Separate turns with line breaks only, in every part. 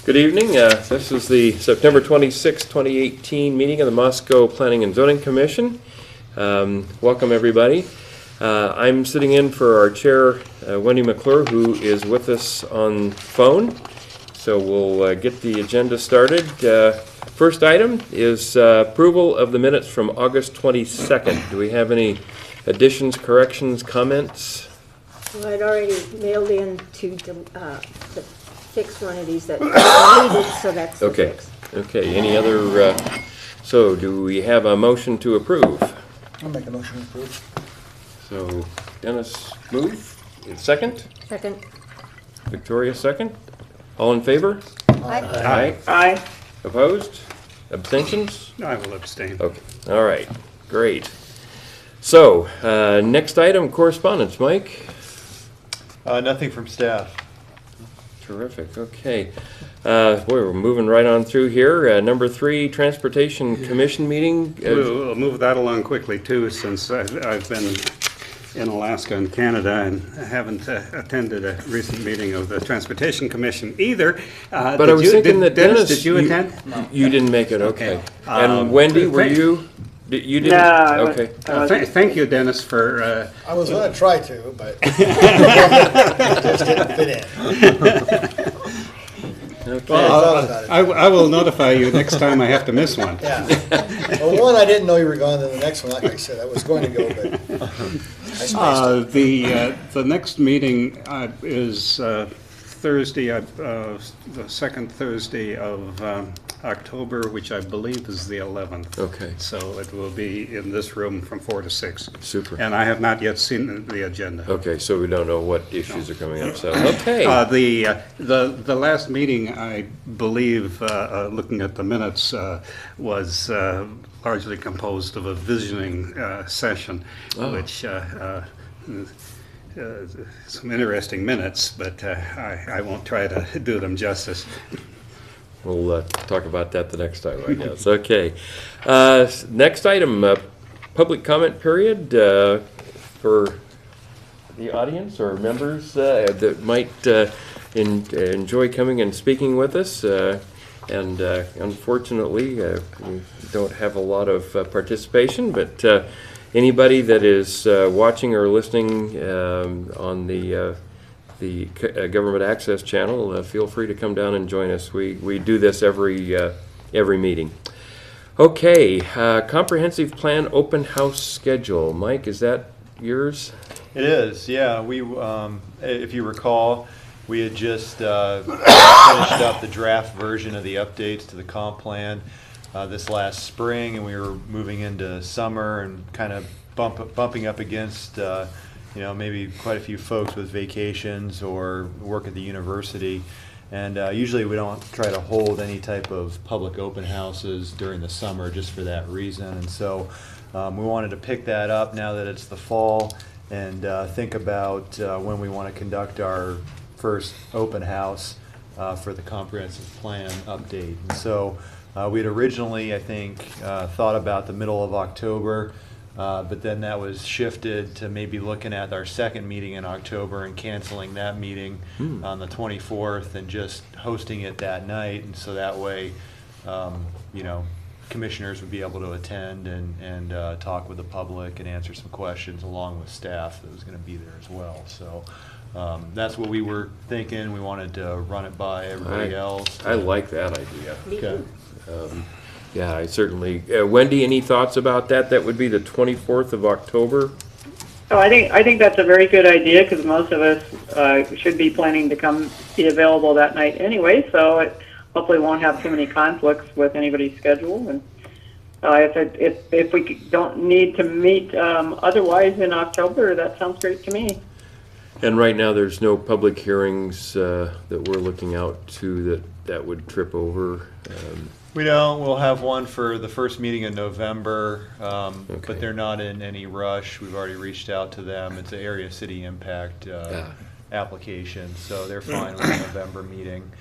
Good evening. This is the September 26, 2018 meeting of the Moscow Planning and Zoning Commission. Welcome, everybody. I'm sitting in for our chair, Wendy McClure, who is with us on phone. So we'll get the agenda started. First item is approval of the minutes from August 22nd. Do we have any additions, corrections, comments?
Well, I'd already mailed in to fix one of these that needed, so that's the
Okay.
fix.
Okay. Any other? So do we have a motion to approve?
I'll make a motion to approve.
So Dennis move. Second.
Second.
Victoria second. All in favor?
Aye.
Aye. Opposed? Abstentions?
I will abstain.
Okay. All right. Great. So next item, correspondence. Mike.
Nothing from staff.
Terrific. Okay. Boy, we're moving right on through here. Number 3, Transportation Commission meeting.
We'll move that along quickly too, since I've been in Alaska and Canada and haven't attended a recent meeting of the Transportation Commission either.
But I was thinking that Dennis,
did you attend?
You didn't make it. Okay.
Okay.
And Wendy, were you? You didn't?
No,
Okay.
Thank you, Dennis, for.
I was going to try to, but it just didn't fit in.
Okay.
I thought about it.
I will notify you next time I have to miss one.
Yeah. Well, one, I didn't know you were going, and the next one, like I said, I was going to go, but I spaced it.
The next meeting is Thursday, the second Thursday of October, which I believe is the 11th.
Okay.
So it will be in this room from 4 to 6.
Super.
And I have not yet seen the agenda.
Okay, so we don't know what issues are coming up. So okay.
The last meeting, I believe, looking at the minutes, was largely composed of a visioning session, which some interesting minutes, but I won't try to do them justice.
We'll talk about that the next time, I guess. Okay. Next item, public comment period for the audience or members that might enjoy coming and speaking with us. And unfortunately, we don't have a lot of participation, but anybody that is watching or listening on the Government Access Channel, feel free to come down and join us. We do this every meeting. Okay, comprehensive plan open house schedule. Mike, is that yours?
It is, yeah. We, if you recall, we had just finished up the draft version of the updates to the comp plan this last spring, and we were moving into summer and kind of bumping up against maybe quite a few folks with vacations or work at the university. And usually we don't try to hold any type of public open houses during the summer just for that reason. And so we wanted to pick that up now that it's the fall and think about when we want to conduct our first open house for the comprehensive plan update. And so we had originally, I think, thought about the middle of October. But then that was shifted to maybe looking at our second meeting in October and canceling that meeting on the 24th and just hosting it that night. And so that way, commissioners would be able to attend and talk with the public and answer some questions along with staff that was going to be there as well. So that's what we were thinking. We wanted to run it by everybody else.
I like that idea.
Okay.
Yeah, I certainly. Wendy, any thoughts about that? That would be the 24th of October.
Oh, I think that's a very good idea because most of us should be planning to be available that night anyway. So it hopefully won't have too many conflicts with anybody's schedule. And if we don't need to meet otherwise in October, that sounds great to me.
And right now, there's no public hearings that we're looking out to that would trip over.
We don't. We'll have one for the first meeting in November,
Okay.
but they're not in any rush. We've already reached out to them. It's an area city impact application, so they're fine with the November meeting.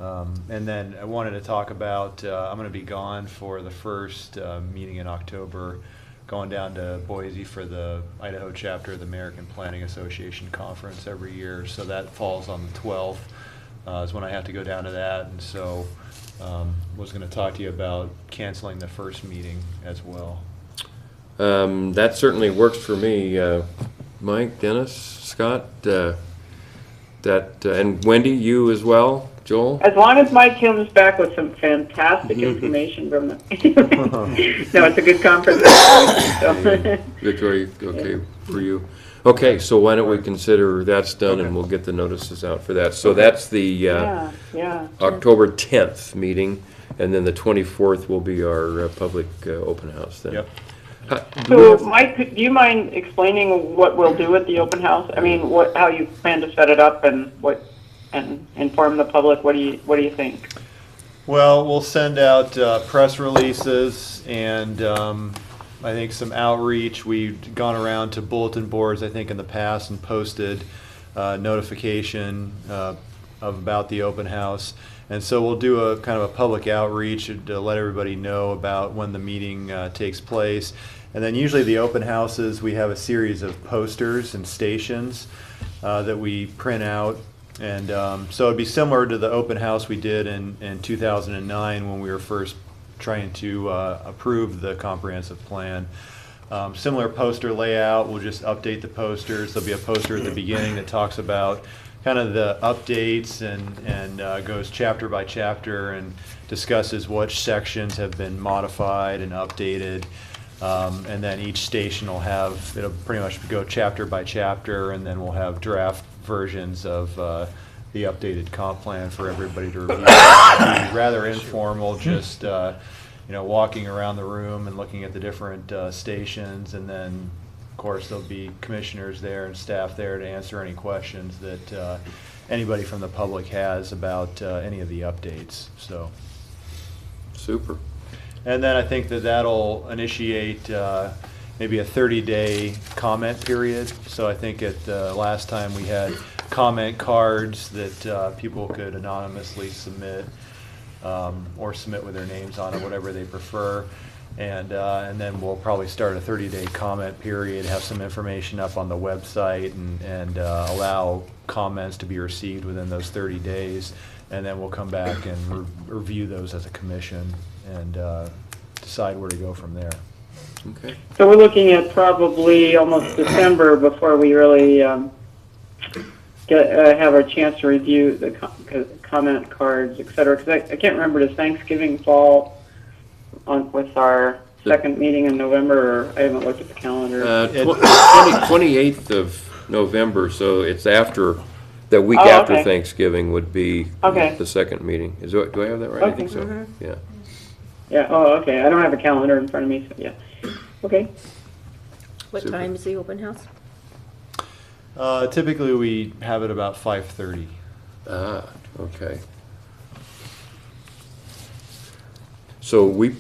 And then I wanted to talk about, I'm going to be gone for the first meeting in October, going down to Boise for the Idaho chapter of the American Planning Association conference every year. So that falls on the 12th. is when I have to go down to that, and so was going to talk to you about canceling the first meeting as well.
That certainly works for me. Mike, Dennis, Scott, and Wendy, you as well, Joel?
As long as Mike comes back with some fantastic information from the, no, it's a good conference. So.
Victoria, okay for you? Okay, so why don't we consider that's done and we'll get the notices out for that. So that's the
Yeah,
October 10th meeting, and then the 24th will be our public open house then.
Yep.
So, Mike, do you mind explaining what we'll do at the open house? I mean, how you plan to set it up and inform the public? What do you think?
Well, we'll send out press releases and I think some outreach. We've gone around to bulletin boards, I think, in the past and posted notification about the open house. And so we'll do a kind of a public outreach to let everybody know about when the meeting takes place. And then usually the open houses, we have a series of posters and stations that we print out. And so it'd be similar to the open house we did in 2009 when we were first trying to approve the comprehensive plan. Similar poster layout, we'll just update the posters. There'll be a poster at the beginning that talks about kind of the updates and goes chapter by chapter and discusses which sections have been modified and updated. And then each station will have, it'll pretty much go chapter by chapter, and then we'll have draft versions of the updated comp plan for everybody to review. It'll be rather informal, just walking around the room and looking at the different stations, and then of course there'll be commissioners there and staff there to answer any questions that anybody from the public has about any of the updates. So
Super.
and then I think that'll initiate maybe a 30-day comment period. So I think at the last time we had comment cards that people could anonymously submit or submit with their names on it, whatever they prefer. And then we'll probably start a 30-day comment period, have some information up on the website, and allow comments to be received within those 30 days. And then we'll come back and review those as a commission and decide where to go from there.
Okay.
So we're looking at probably almost December before we really have our chance to review the comment cards, et cetera. Because I can't remember, does Thanksgiving fall with our second meeting in November, or I haven't looked at the calendar.
28th of November, so it's after, the week after
okay.
Thanksgiving would be
Okay.
the second meeting. Do I have that right? I
Okay.
think so. Yeah.
Yeah, okay. I don't have a calendar in front of me, so yeah. Okay.
What
Super.
time is the open house?
Typically we have it about 5:30.
Ah, okay. So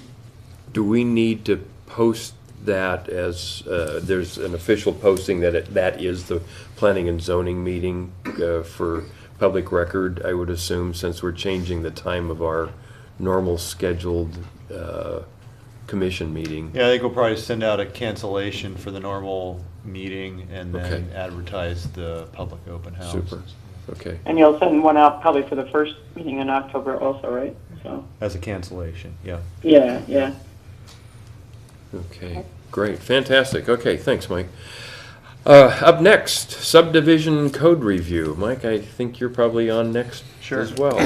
do we need to post that as, there's an official posting that is the planning and zoning meeting for public record, I would assume, since we're changing the time of our normal scheduled commission meeting?
Yeah, I think we'll probably send out a cancellation for the normal meeting and then
Okay.
advertise the public open house.
Super. Okay.
And you'll send one out probably for the first meeting in October also, right? So,
As a cancellation, yeah.
yeah.
Okay, great, fantastic. Okay, thanks, Mike. Up next, subdivision code review. Mike, I think you're probably on next
Sure.
as well.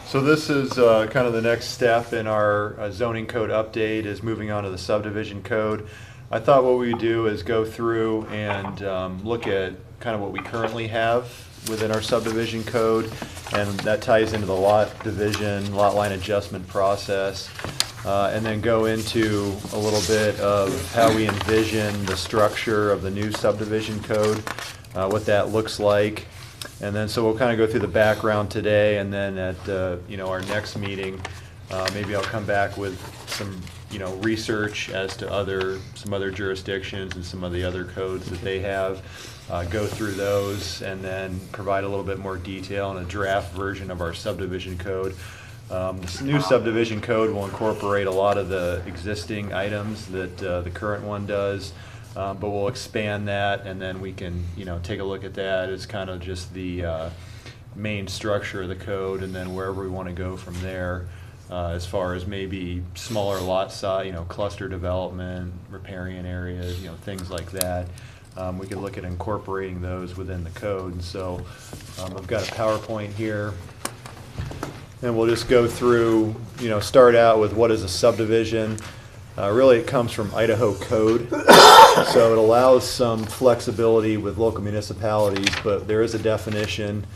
So this is kind of the next step in our zoning code update, is moving on to the subdivision code. I thought what we would do is go through and look at kind of what we currently have within our subdivision code, and that ties into the lot division, lot line adjustment process, and then go into a little bit of how we envision the structure of the new subdivision code, what that looks like. And then, so we'll kind of go through the background today, and then at our next meeting, maybe I'll come back with some research as to some other jurisdictions and some of the other codes that they have. Go through those, and then provide a little bit more detail and a draft version of our subdivision code. This new subdivision code will incorporate a lot of the existing items that the current one does. But we'll expand that, and then we can, take a look at that as kind of just the main structure of the code, and then wherever we want to go from there, as far as maybe smaller lot size, cluster development, riparian areas, things like that. We could look at incorporating those within the code. And so I've got a PowerPoint here, and we'll just go through, start out with what is a subdivision. Really, it comes from Idaho code, so it allows some flexibility with local municipalities, but there is a definition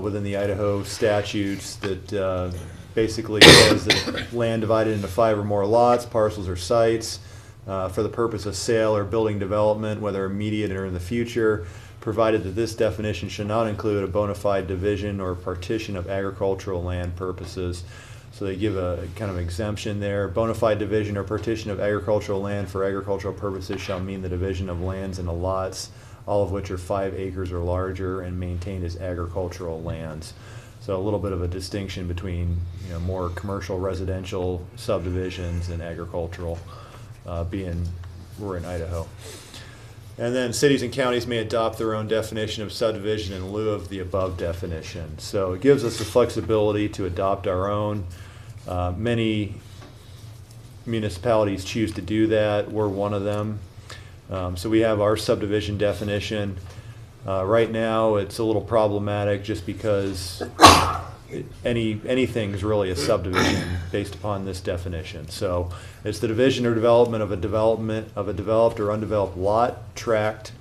within the Idaho statutes that basically says that land divided into 5 or more lots, parcels, or sites for the purpose of sale or building development, whether immediate or in the future, provided that this definition should not include a bona fide division or partition of agricultural land purposes. So they give a kind of exemption there. Bona fide division or partition of agricultural land for agricultural purposes shall mean the division of lands into lots, all of which are 5 acres or larger and maintained as agricultural lands. So a little bit of a distinction between more commercial residential subdivisions and agricultural, being we're in Idaho. And then cities and counties may adopt their own definition of subdivision in lieu of the above definition. So it gives us the flexibility to adopt our own. Many municipalities choose to do that. We're one of them. So we have our subdivision definition. Right now, it's a little problematic just because anything is really a subdivision based upon this definition. So it's the division or development of a developed or undeveloped lot, tract,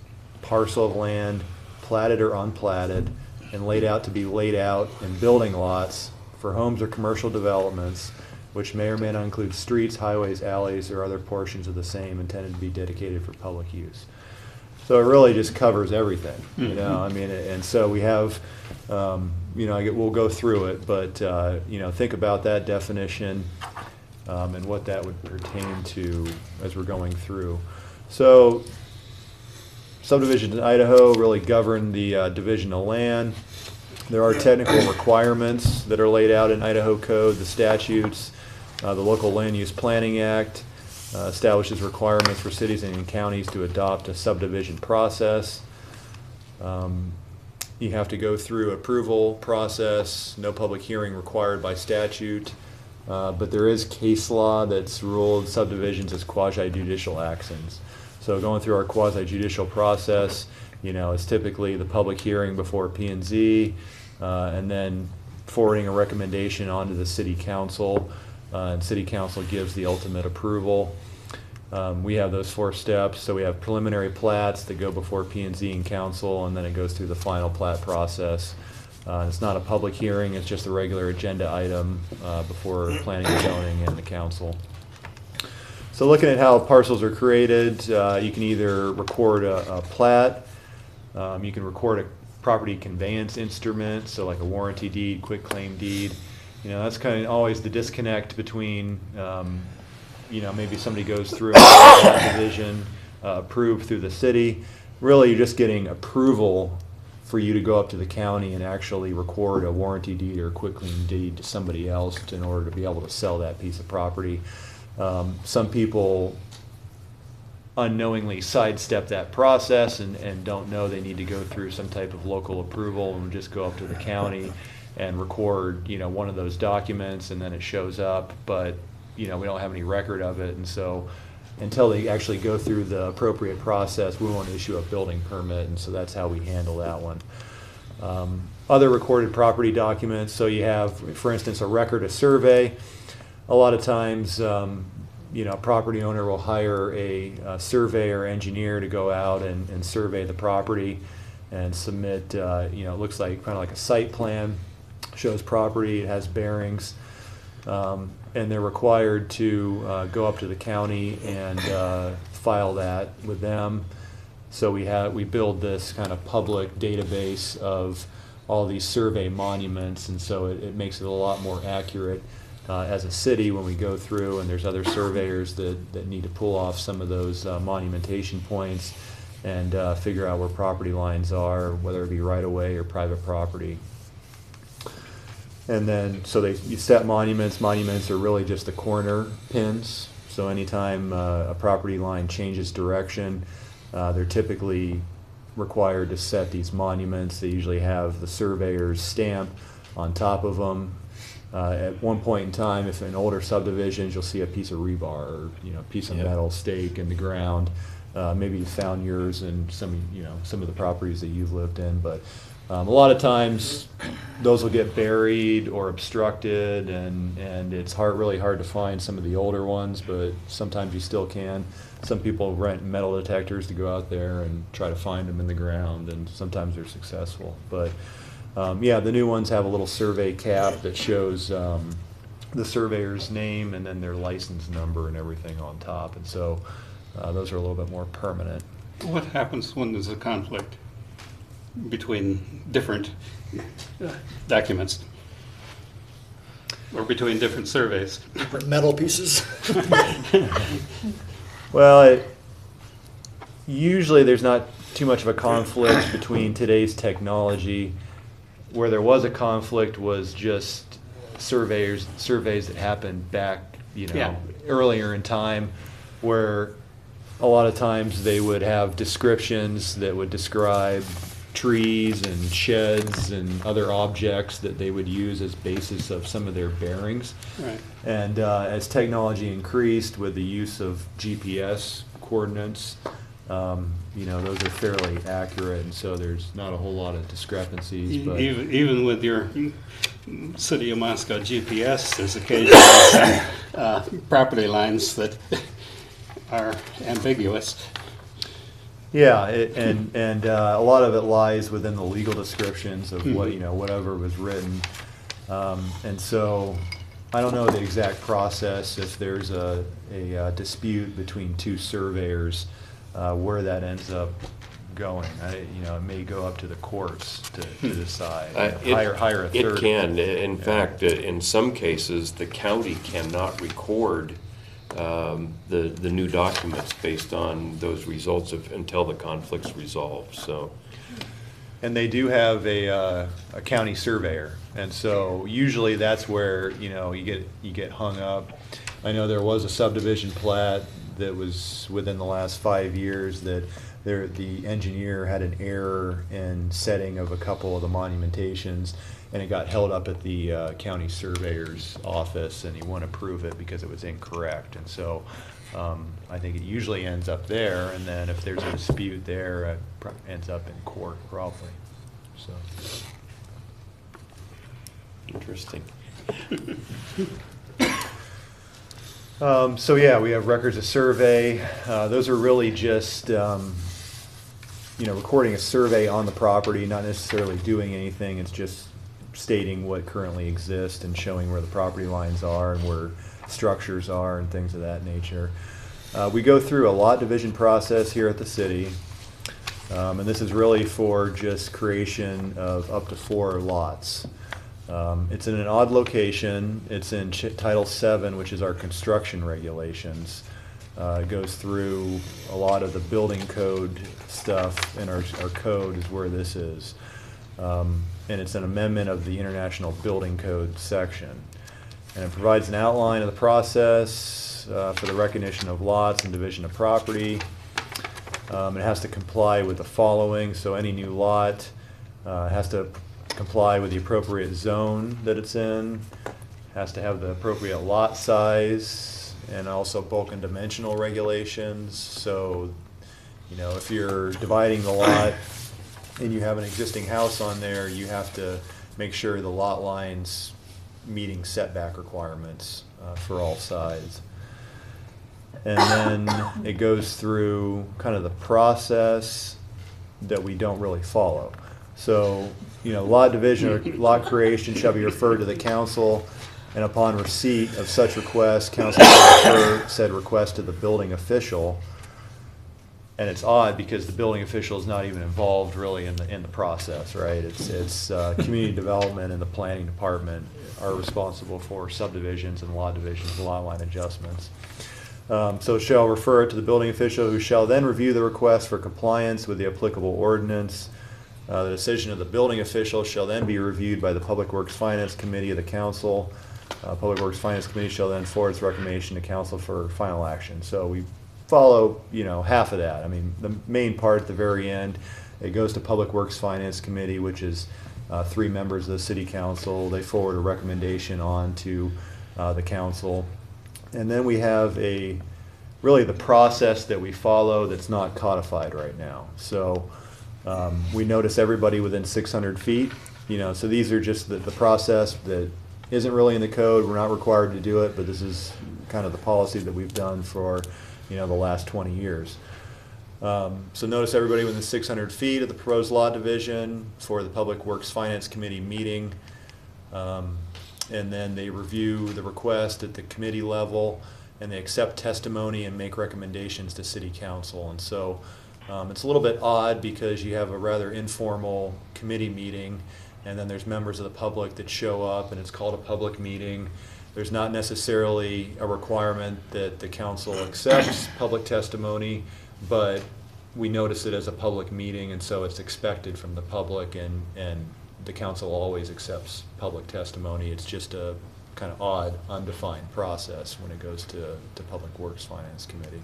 parcel of land, platted or unplatted, and laid out to be laid out in building lots for homes or commercial developments, which may or may not include streets, highways, alleys, or other portions of the same intended to be dedicated for public use. So it really just covers everything, and so we have, we'll go through it, but, think about that definition and what that would pertain to as we're going through. So subdivisions in Idaho really govern the division of land. There are technical requirements that are laid out in Idaho code, the statutes, the Local Land Use Planning Act, establishes requirements for cities and counties to adopt a subdivision process. You have to go through approval process, no public hearing required by statute, but there is case law that's ruled subdivisions as quasi-judicial actions. So going through our quasi-judicial process, it's typically the public hearing before P&Z, and then forwarding a recommendation onto the city council, and city council gives the ultimate approval. We have those 4 steps. So we have preliminary plats that go before P&Z and council, and then it goes through the final plat process. It's not a public hearing, it's just a regular agenda item before planning and zoning and the council. So looking at how parcels are created, you can either record a plat, you can record a property conveyance instrument, so like a warranty deed, quitclaim deed. That's kind of always the disconnect between, maybe somebody goes through a division approved through the city. Really, you're just getting approval for you to go up to the county and actually record a warranty deed or a quitclaim deed to somebody else in order to be able to sell that piece of property. Some people unknowingly sidestep that process and don't know they need to go through some type of local approval and just go up to the county and record, one of those documents, and then it shows up, but, we don't have any record of it, and so until they actually go through the appropriate process, we won't issue a building permit, and so that's how we handle that one. Other recorded property documents, so you have, for instance, a record of survey. A lot of times, a property owner will hire a surveyor engineer to go out and survey the property and submit, it looks like kind of like a site plan, shows property, it has bearings, and they're required to go up to the county and file that with them. So we build this kind of public database of all these survey monuments, and so it makes it a lot more accurate as a city when we go through, and there's other surveyors that need to pull off some of those monumentation points and figure out where property lines are, whether it be right of way or private property. And then, so you set monuments. Monuments are really just the corner pins. So anytime a property line changes direction, they're typically
required to set these monuments. They usually have the surveyor's stamp on top of them. At one point in time, if in older subdivisions, you'll see a piece of rebar or, piece of
Yep.
metal stake in the ground. Maybe you found yours in some of the properties that you've lived in, but a lot of times those will get buried or obstructed, and it's really hard to find some of the older ones, but sometimes you still can. Some people rent metal detectors to go out there and try to find them in the ground, and sometimes they're successful. But the new ones have a little survey cap that shows the surveyor's name and then their license number and everything on top, and so those are a little bit more permanent.
What happens when there's a conflict between different documents or between different surveys?
Different metal pieces.
Well, usually there's not too much of a conflict between today's technology. Where there was a conflict was just surveys that happened back,
Yeah.
earlier in time, where a lot of times they would have descriptions that would describe trees and sheds and other objects that they would use as basis of some of their bearings.
Right.
And as technology increased with the use of GPS coordinates, those are fairly accurate, and so there's not a whole lot of discrepancies. But
Even with your City of Moscow GPS, there's occasionally some property lines that are ambiguous.
yeah, and a lot of it lies within the legal descriptions of what whatever was written, and so I don't know the exact process if there's a dispute between two surveyors. Where that ends up going, it may go up to the courts to decide. Hire a third.
It can. In fact, in some cases, the county cannot record the new documents based on those results until the conflict's resolved. So,
And they do have a county surveyor, and so usually that's where, you get hung up. I know there was a subdivision plat that was within the last 5 years that the engineer had an error in setting of a couple of the monumentations, and it got held up at the county surveyor's office, and he wouldn't approve it because it was incorrect. And so I think it usually ends up there, and then if there's a dispute there, it ends up in court probably. So.
interesting.
We have records of survey. Those are really just, recording a survey on the property, not necessarily doing anything. It's just stating what currently exists and showing where the property lines are and where structures are and things of that nature. We go through a lot division process here at the city, and this is really for just creation of up to 4 lots. It's in an odd location. It's in Title VII, which is our construction regulations. It goes through a lot of the building code stuff, and our code is where this is. And it's an amendment of the International Building Code section. And it provides an outline of the process for the recognition of lots and division of property. It has to comply with the following. So any new lot has to comply with the appropriate zone that it's in, has to have the appropriate lot size, and also bulk and dimensional regulations. So, if you're dividing the lot and you have an existing house on there, you have to make sure the lot line's meeting setback requirements for all sides. And then it goes through kind of the process that we don't really follow. So, lot division or lot creation shall be referred to the council, and upon receipt of such request, council shall refer said request to the building official. And it's odd because the building official is not even involved really in the process, right? It's community development and the planning department are responsible for subdivisions and lot divisions and lot line adjustments. So shall refer it to the building official, who shall then review the request for compliance with the applicable ordinance. The decision of the building official shall then be reviewed by the Public Works Finance Committee of the council. Public Works Finance Committee shall then forward its recommendation to council for final action. So we follow, half of that. I mean, the main part at the very end It goes to Public Works Finance Committee, which is 3 members of the city council. They forward a recommendation on to the council. And then we have really the process that we follow that's not codified right now. So we notice everybody within 600 feet, so these are just the process that isn't really in the code. We're not required to do it, but this is kind of the policy that we've done for, the last 20 years. So notice everybody within 600 feet of the proposed lot division for the Public Works Finance Committee meeting. And then they review the request at the committee level, and they accept testimony and make recommendations to city council. And so it's a little bit odd because you have a rather informal committee meeting, and then there's members of the public that show up, and it's called a public meeting. There's not necessarily a requirement that the council accepts public testimony, but we notice it as a public meeting, and so it's expected from the public, and the council always accepts public testimony. It's just a kind of odd, undefined process when it goes to Public Works Finance Committee.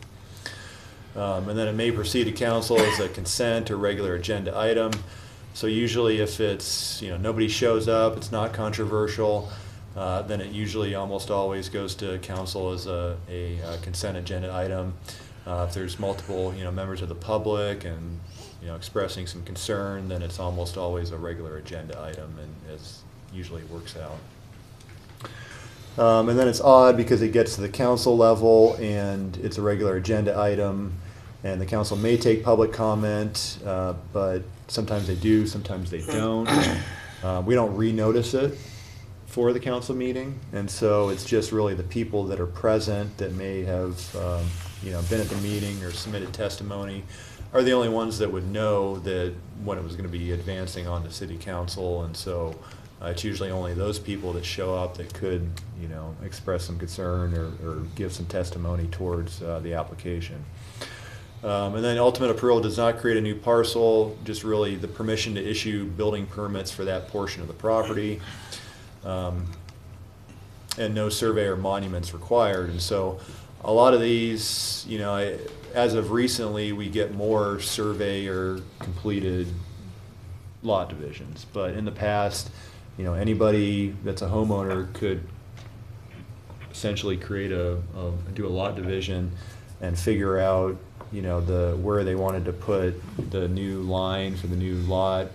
And then it may proceed to council as a consent or regular agenda item. So usually if it's, nobody shows up, it's not controversial, then it usually almost always goes to council as a consent agenda item. If there's multiple, members of the public and, expressing some concern, then it's almost always a regular agenda item, and as usually works out. And then it's odd because it gets to the council level and it's a regular agenda item, and the council may take public comment, but sometimes they do, sometimes they don't. We don't re-notice it for the council meeting, and so it's just really the people that are present that may have been at the meeting or submitted testimony are the only ones that would know that when it was going to be advancing on to city council. And so it's usually only those people that show up that could express some concern or give some testimony towards the application. And then ultimate approval does not create a new parcel, just really the permission to issue building permits for that portion of the property. And no survey or monuments required. And so a lot of these, as of recently, we get more survey or completed lot divisions. But in the past, anybody that's a homeowner could essentially create do a lot division and figure out, where they wanted to put the new line for the new lot.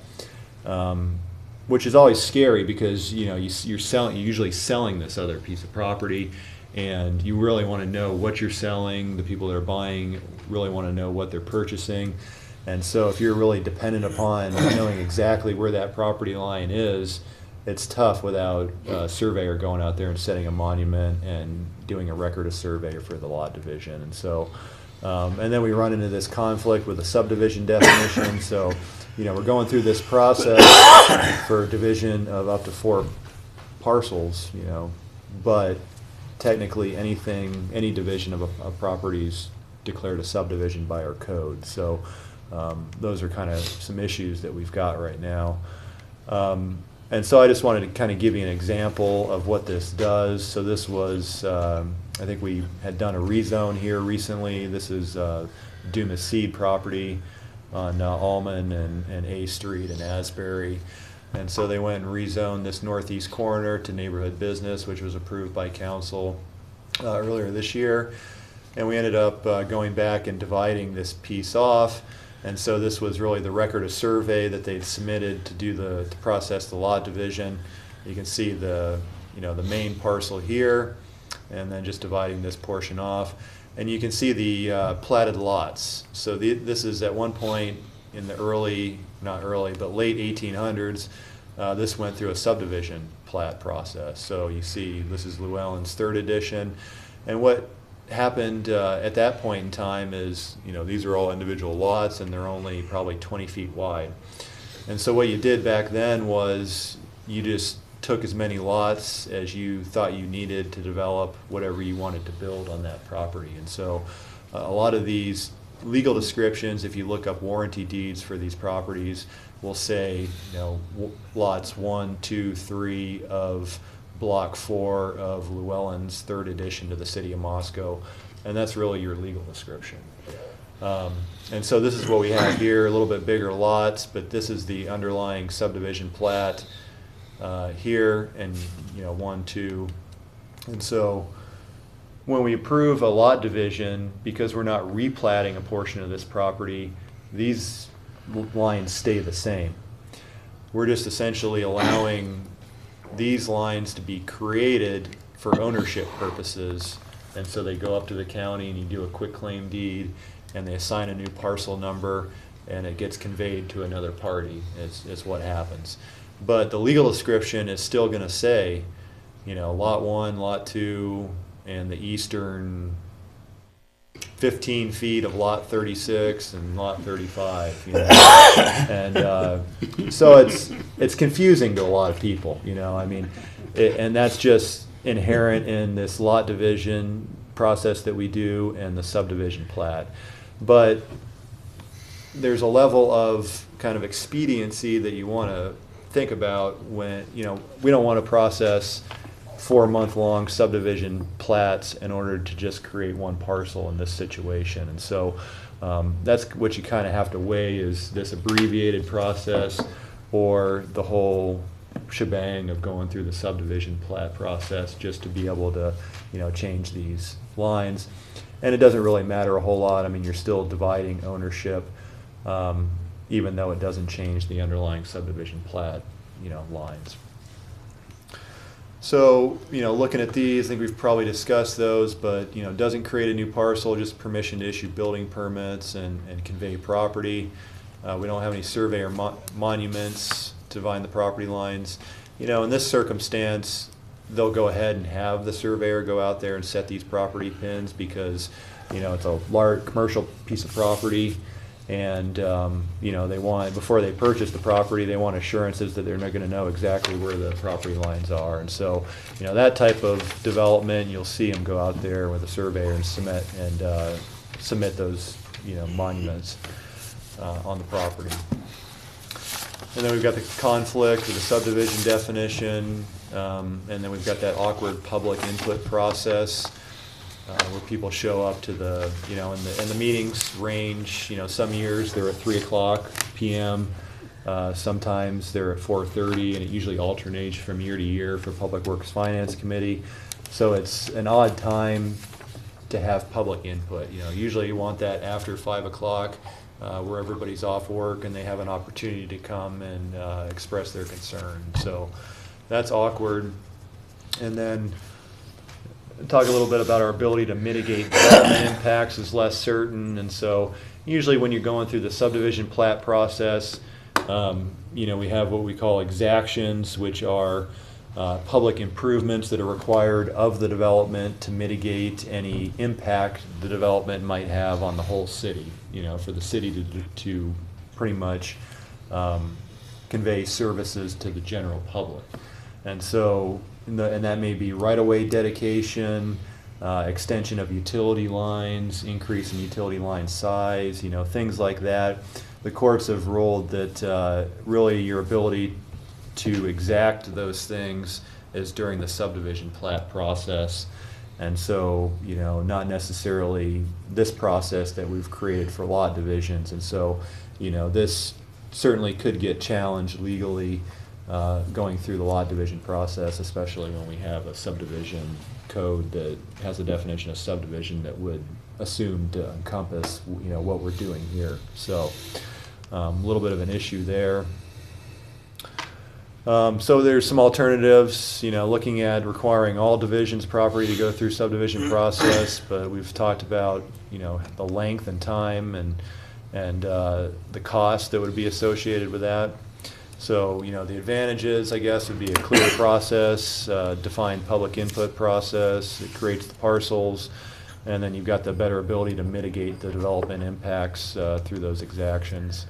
Which is always scary because you're usually selling this other piece of property, and you really want to know what you're selling. The people that are buying really want to know what they're purchasing, and so if you're really dependent upon knowing exactly where that property line is, it's tough without a surveyor going out there and setting a monument and doing a record of survey for the lot division. And so, and then we run into this conflict with the subdivision definition. So, we're going through this process for division of up to 4 parcels, but technically any division of a property is declared a subdivision by our code. So those are kind of some issues that we've got right now. And so I just wanted to kind of give you an example of what this does. So this was, I think we had done a rezone here recently. This is Dumas Seed property on Almond and A Street in Asbury. And so they went and rezoned this northeast corner to neighborhood business, which was approved by council earlier this year. And we ended up going back and dividing this piece off. And so this was really the record of survey that they'd submitted to process the lot division. You can see the main parcel here, and then just dividing this portion off. And you can see the platted lots. So this is at one point in the late 1800s, this went through a subdivision plat process. So you see this is Llewellyn's 3rd edition. And what happened at that point in time is, these are all individual lots and they're only probably 20 feet wide. And so what you did back then was you just took as many lots as you thought you needed to develop whatever you wanted to build on that property. And so a lot of these legal descriptions, if you look up warranty deeds for these properties, will say, lots 1, 2, 3 of block 4 of Llewellyn's 3rd edition to the city of Moscow. And that's really your legal description. And so this is what we have here, a little bit bigger lots, but this is the underlying subdivision plat here, and 1, 2. And so when we approve a lot division, because we're not replatting a portion of this property, these lines stay the same. We're just essentially allowing these lines to be created for ownership purposes. And so they go up to the county and you do a quitclaim deed and they assign a new parcel number and it gets conveyed to another party is what happens. But the legal description is still going to say, lot 1, lot 2, and the eastern 15 feet of lot 36 and lot 35, and so it's confusing to a lot of people, and that's just inherent in this lot division process that we do and the subdivision plat. But there's a level of kind of expediency that you want to think about when, we don't want to process 4-month-long subdivision plats in order to just create one parcel in this situation. And so that's what you kind of have to weigh, is this abbreviated process or the whole shebang of going through the subdivision plat process just to be able to change these lines. And it doesn't really matter a whole lot. I mean, you're still dividing ownership even though it doesn't change the underlying subdivision plat lines. So, looking at these, I think we've probably discussed those, but, doesn't create a new parcel, just permission to issue building permits and convey property. We don't have any survey or monuments to divide the property lines. In this circumstance, they'll go ahead and have the surveyor go out there and set these property pins because, it's a large commercial piece of property. And, they want, before they purchase the property, they want assurances that they're not going to know exactly where the property lines are. And so, that type of development, you'll see them go out there with a surveyor and submit those, monuments on the property. And then we've got the conflict with the subdivision definition, and then we've got that awkward public input process. Where people show up to the, and the meetings range, some years they're at 3:00 p.m., sometimes they're at 4:30, and it usually alternates from year to year for Public Works Finance Committee. So it's an odd time to have public input. Usually you want that after 5 o'clock, where everybody's off work and they have an opportunity to come and express their concern. So that's awkward. And then talk a little bit about our ability to mitigate development impacts is less certain. And so usually when you're going through the subdivision plat process, we have what we call exactions, which are public improvements that are required of the development to mitigate any impact the development might have on the whole city, for the city to pretty much convey services to the general public. And so and that may be right-of-way dedication, extension of utility lines, increase in utility line size, things like that. The courts have ruled that really your ability to exact those things is during the subdivision plat process. And so, not necessarily this process that we've created for lot divisions. And so, this certainly could get challenged legally going through the lot division process, especially when we have a subdivision code that has a definition of subdivision that would assume to encompass, what we're doing here. So a little bit of an issue there. So there's some alternatives, looking at requiring all divisions property to go through subdivision process, but we've talked about, the length and time and the cost that would be associated with that. So, the advantages, I guess, would be a clear process, defined public input process, it creates the parcels, and then you've got the better ability to mitigate the development impacts through those exactions.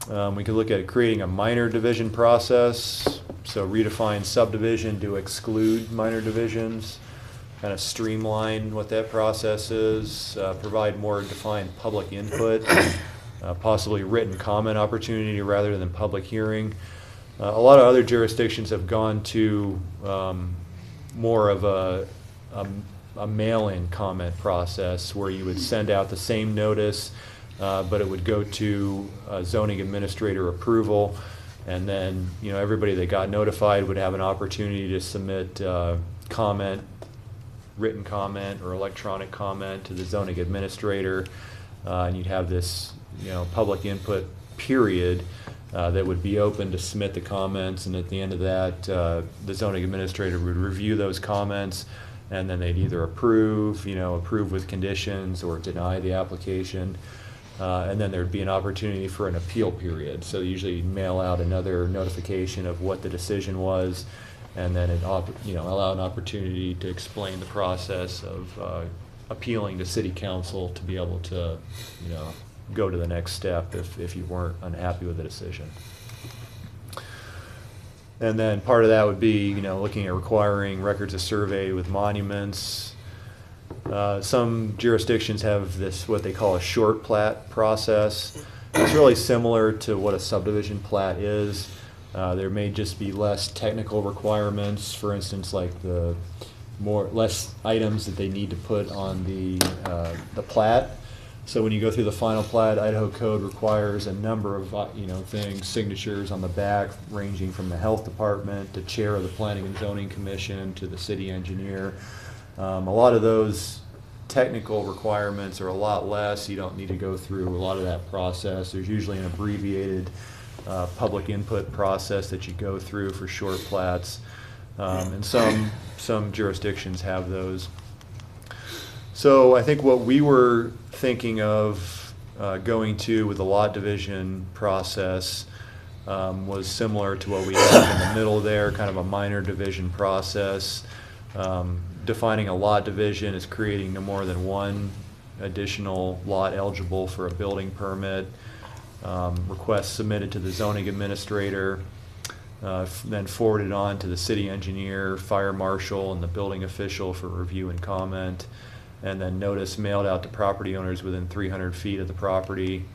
We could look at creating a minor division process, so redefine subdivision to exclude minor divisions, kind of streamline what that process is, provide more defined public input. Possibly written comment opportunity rather than public hearing. A lot of other jurisdictions have gone to more of a a mail-in comment process where you would send out the same notice, but it would go to zoning administrator approval. And then, everybody that got notified would have an opportunity to submit comment, written comment or electronic comment to the zoning administrator. And you'd have this, public input period that would be open to submit the comments. And at the end of that, the zoning administrator would review those comments, and then they'd either approve with conditions or deny the application. And then there'd be an opportunity for an appeal period. So usually you'd mail out another notification of what the decision was, and then allow an opportunity to explain the process of appealing to city council to be able to, go to the next step if you weren't unhappy with the decision. And then part of that would be, looking at requiring records of survey with monuments. Some jurisdictions have this, what they call a short plat process. It's really similar to what a subdivision plat is. There may just be less technical requirements, for instance, like less items that they need to put on the plat. So when you go through the final plat, Idaho code requires a number of things, signatures on the back, ranging from the health department to chair of the planning and zoning commission to the city engineer. A lot of those technical requirements are a lot less. You don't need to go through a lot of that process. There's usually an abbreviated public input process that you go through for short plats, and some jurisdictions have those. So I think what we were thinking of going to with the lot division process was similar to what we have in the middle there, kind of a minor division process. Defining a lot division is creating no more than one additional lot eligible for a building permit. Requests submitted to the zoning administrator, then forwarded on to the city engineer, fire marshal, and the building official for review and comment. And then notice mailed out to property owners within 300 feet of the property,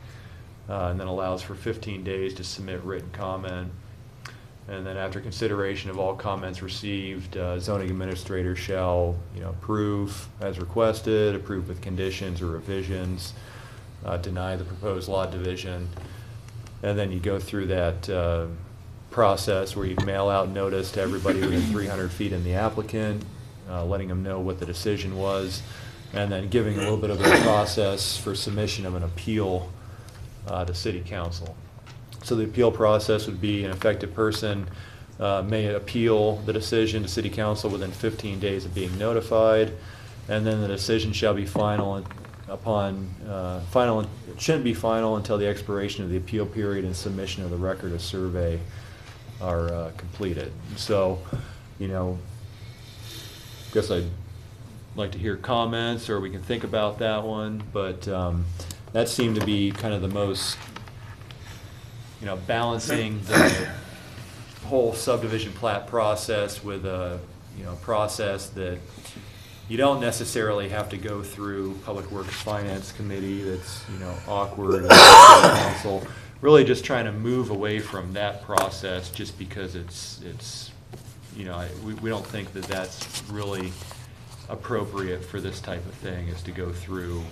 and then allows for 15 days to submit written comment. And then after consideration of all comments received, zoning administrator shall, approve as requested, approve with conditions or revisions, deny the proposed lot division. And then you go through that process where you mail out notice to everybody within 300 feet in the applicant, letting them know what the decision was, and then giving a little bit of a process for submission of an appeal to city council. So the appeal process would be an affected person may appeal the decision to city council within 15 days of being notified, and then the decision shall be final it shouldn't be final until the expiration of the appeal period and submission of the record of survey are completed. So, guess I'd like to hear comments, or we can think about that one, but that seemed to be kind of the most, balancing the whole subdivision plat process with a, process that you don't necessarily have to go through Public Works Finance Committee that's, awkward, and council. Really just trying to move away from that process just because it's we don't think that that's really appropriate for this type of thing, is to go through,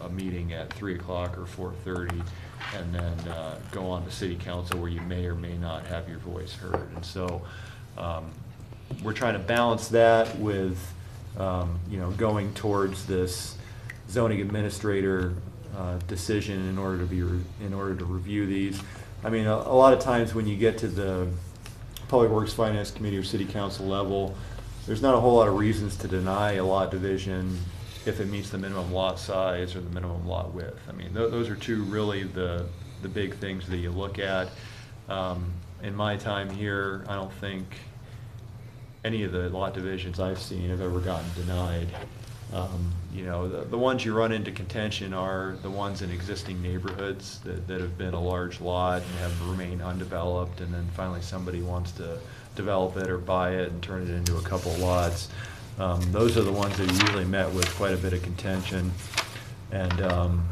a meeting at 3 o'clock or 4:30 and then go on to city council where you may or may not have your voice heard. And so we're trying to balance that with, going towards this zoning administrator decision in order to review these. I mean, a lot of times when you get to the Public Works Finance Committee or City Council level, there's not a whole lot of reasons to deny a lot division if it meets the minimum lot size or the minimum lot width. I mean, those are two really the big things that you look at. In my time here, I don't think any of the lot divisions I've seen have ever gotten denied. The ones you run into contention are the ones in existing neighborhoods that have been a large lot and have remained undeveloped, and then finally somebody wants to develop it or buy it and turn it into a couple lots. Those are the ones that are usually met with quite a bit of contention. And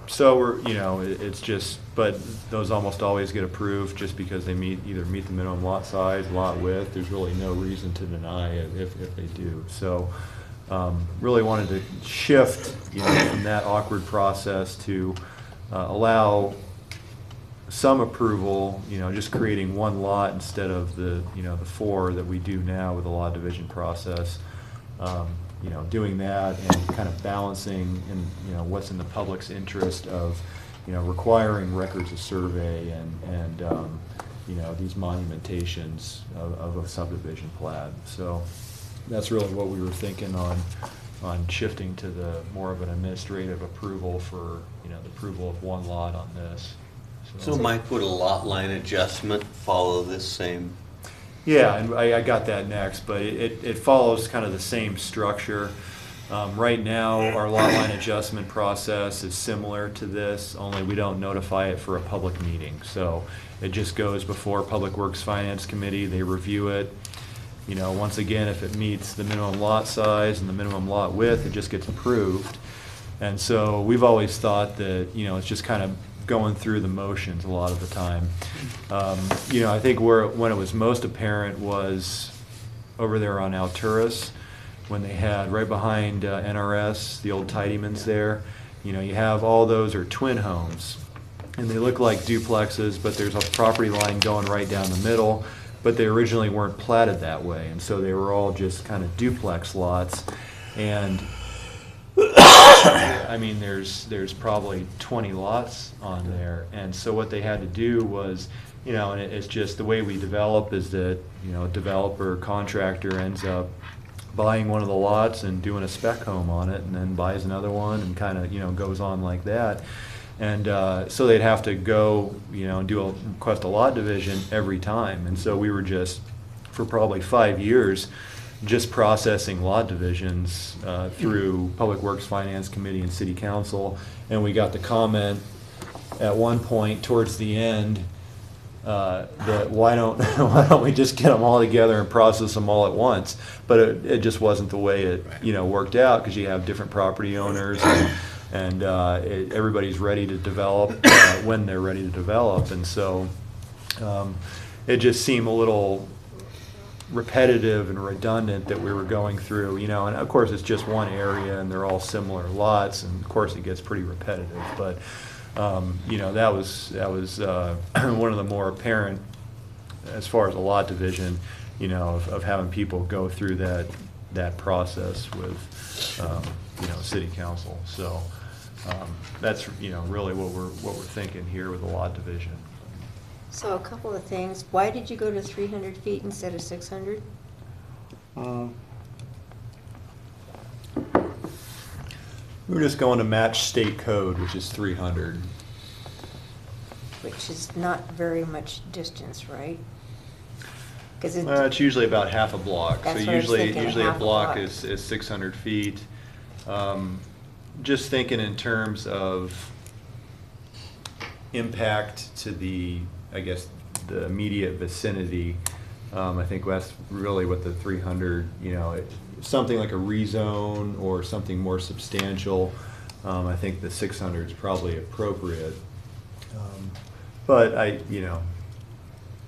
so we're, it's just, but those almost always get approved just because they either meet the minimum lot size, lot width. There's really no reason to deny it if they do. So really wanted to shift, from that awkward process to allow some approval, just creating one lot instead of the 4 that we do now with the lot division process. Doing that and kind of balancing what's in the public's interest of, requiring records of survey and these monumentations of a subdivision plat. So that's really what we were thinking on shifting to the more of an administrative approval for, the approval of one lot on this.
So Mike, would a lot line adjustment follow this same?
Yeah, and I got that next, but it follows kind of the same structure. Right now, our lot line adjustment process is similar to this, only we don't notify it for a public meeting. So it just goes before Public Works Finance Committee, they review it. Once again, if it meets the minimum lot size and the minimum lot width, it just gets approved. And so we've always thought that, it's just kind of going through the motions a lot of the time. I think when it was most apparent was over there on Alturas, when they had right behind NRS, the old Tidyman's there. You have all those are twin homes, and they look like duplexes, but there's a property line going right down the middle, but they originally weren't platted that way, and so they were all just kind of duplex lots. And I mean, there's probably 20 lots on there, and so what they had to do was, and it's just the way we develop is that, a developer contractor ends up buying one of the lots and doing a spec home on it, and then buys another one, and kind of, goes on like that. And so they'd have to go, and request a lot division every time. And so we were just, for probably 5 years, just processing lot divisions through Public Works Finance Committee and City Council. And we got the comment at one point towards the end that why don't we just get them all together and process them all at once? But it just wasn't the way it worked out, because you have different property owners, and everybody's ready to develop when they're ready to develop. And so it just seemed a little repetitive and redundant that we were going through, and of course it's just one area and they're all similar lots, and of course it gets pretty repetitive. But that was one of the more apparent, as far as a lot division, of having people go through that process with City Council. So that's really what we're thinking here with the lot division.
So a couple of things. Why did you go to 300 feet instead of 600?
We were just going to match state code, which is 300.
Which is not very much distance, right? Because
It's usually about half a block.
That's
So
what I was
usually
thinking,
a
half a
block
block.
is 600 feet. Just thinking in terms of impact to the immediate vicinity, I think that's really what the 300, something like a rezone or something more substantial. I think the 600 is probably appropriate. But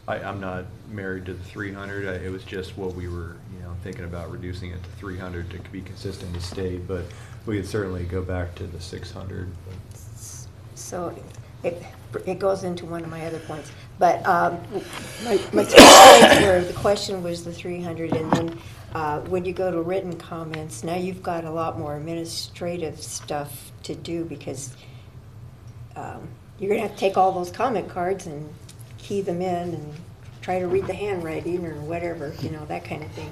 I'm not married to the 300. It was just what we were, thinking about reducing it to 300 to be consistent with state, but we could certainly go back to the 600.
so it goes into one of my other points. But my 3 points were, the question was the 300, and then when you go to written comments, now you've got a lot more administrative stuff to do, because you're going to have to take all those comment cards and key them in and try to read the handwriting or whatever, that kind of thing.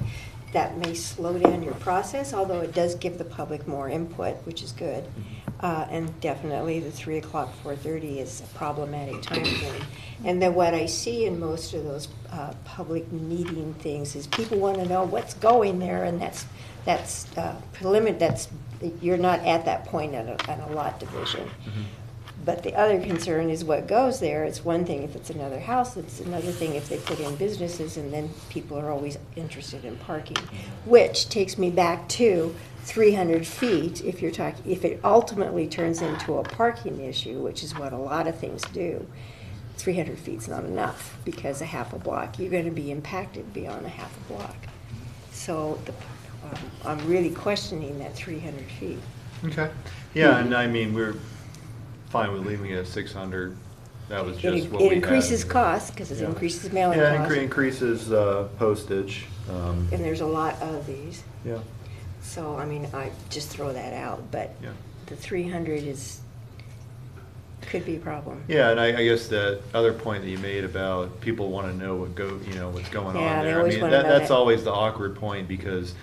That may slow down your process, although it does give the public more input, which is good. And definitely the 3 o'clock, 4:30 is a problematic time frame. And then what I see in most of those public meeting things is people want to know what's going there, and that's preliminary. You're not at that point at a lot division.
Mm-hmm.
But the other concern is what goes there. It's one thing if it's another house, it's another thing if they put in businesses, and then people are always interested in parking. Which takes me back to 300 feet, if it ultimately turns into a parking issue, which is what a lot of things do, 300 feet's not enough, because a half a block, you're gonna be impacted beyond a half a block. So I'm really questioning that 300 feet.
Okay. Yeah, and I mean, we're fine with leaving it at 600. That was just what we
It
had.
increases costs, because it
Yeah.
increases mailing
Yeah,
costs.
increases postage.
And there's a lot of these.
Yeah.
So, I mean, I just throw that out, but
Yeah.
the 300 could be a problem.
Yeah, and I guess that other point that you made about people want to know what's going
Yeah,
on
they
there.
always
I mean,
wanna know
that's
that.
always the awkward point because,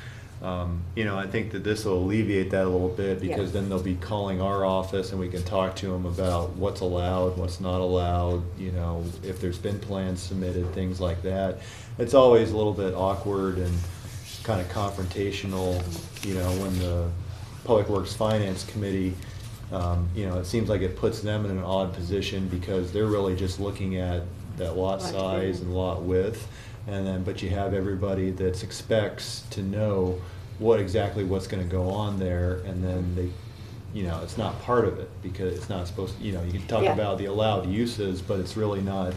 I think that this will alleviate that a little bit because
Yeah.
then they'll be calling our office and we can talk to them about what's allowed, what's not allowed, if there's been plans submitted, things like that. It's always a little bit awkward and kind of confrontational, when the Public Works Finance Committee, it seems like it puts them in an odd position because they're really just looking at that lot
Lot
size
width.
and lot width. But you have everybody that expects to know what's gonna go on there, and then they, it's not part of it, because it's not supposed, you can talk
Yeah.
about the allowed uses, but it's really not,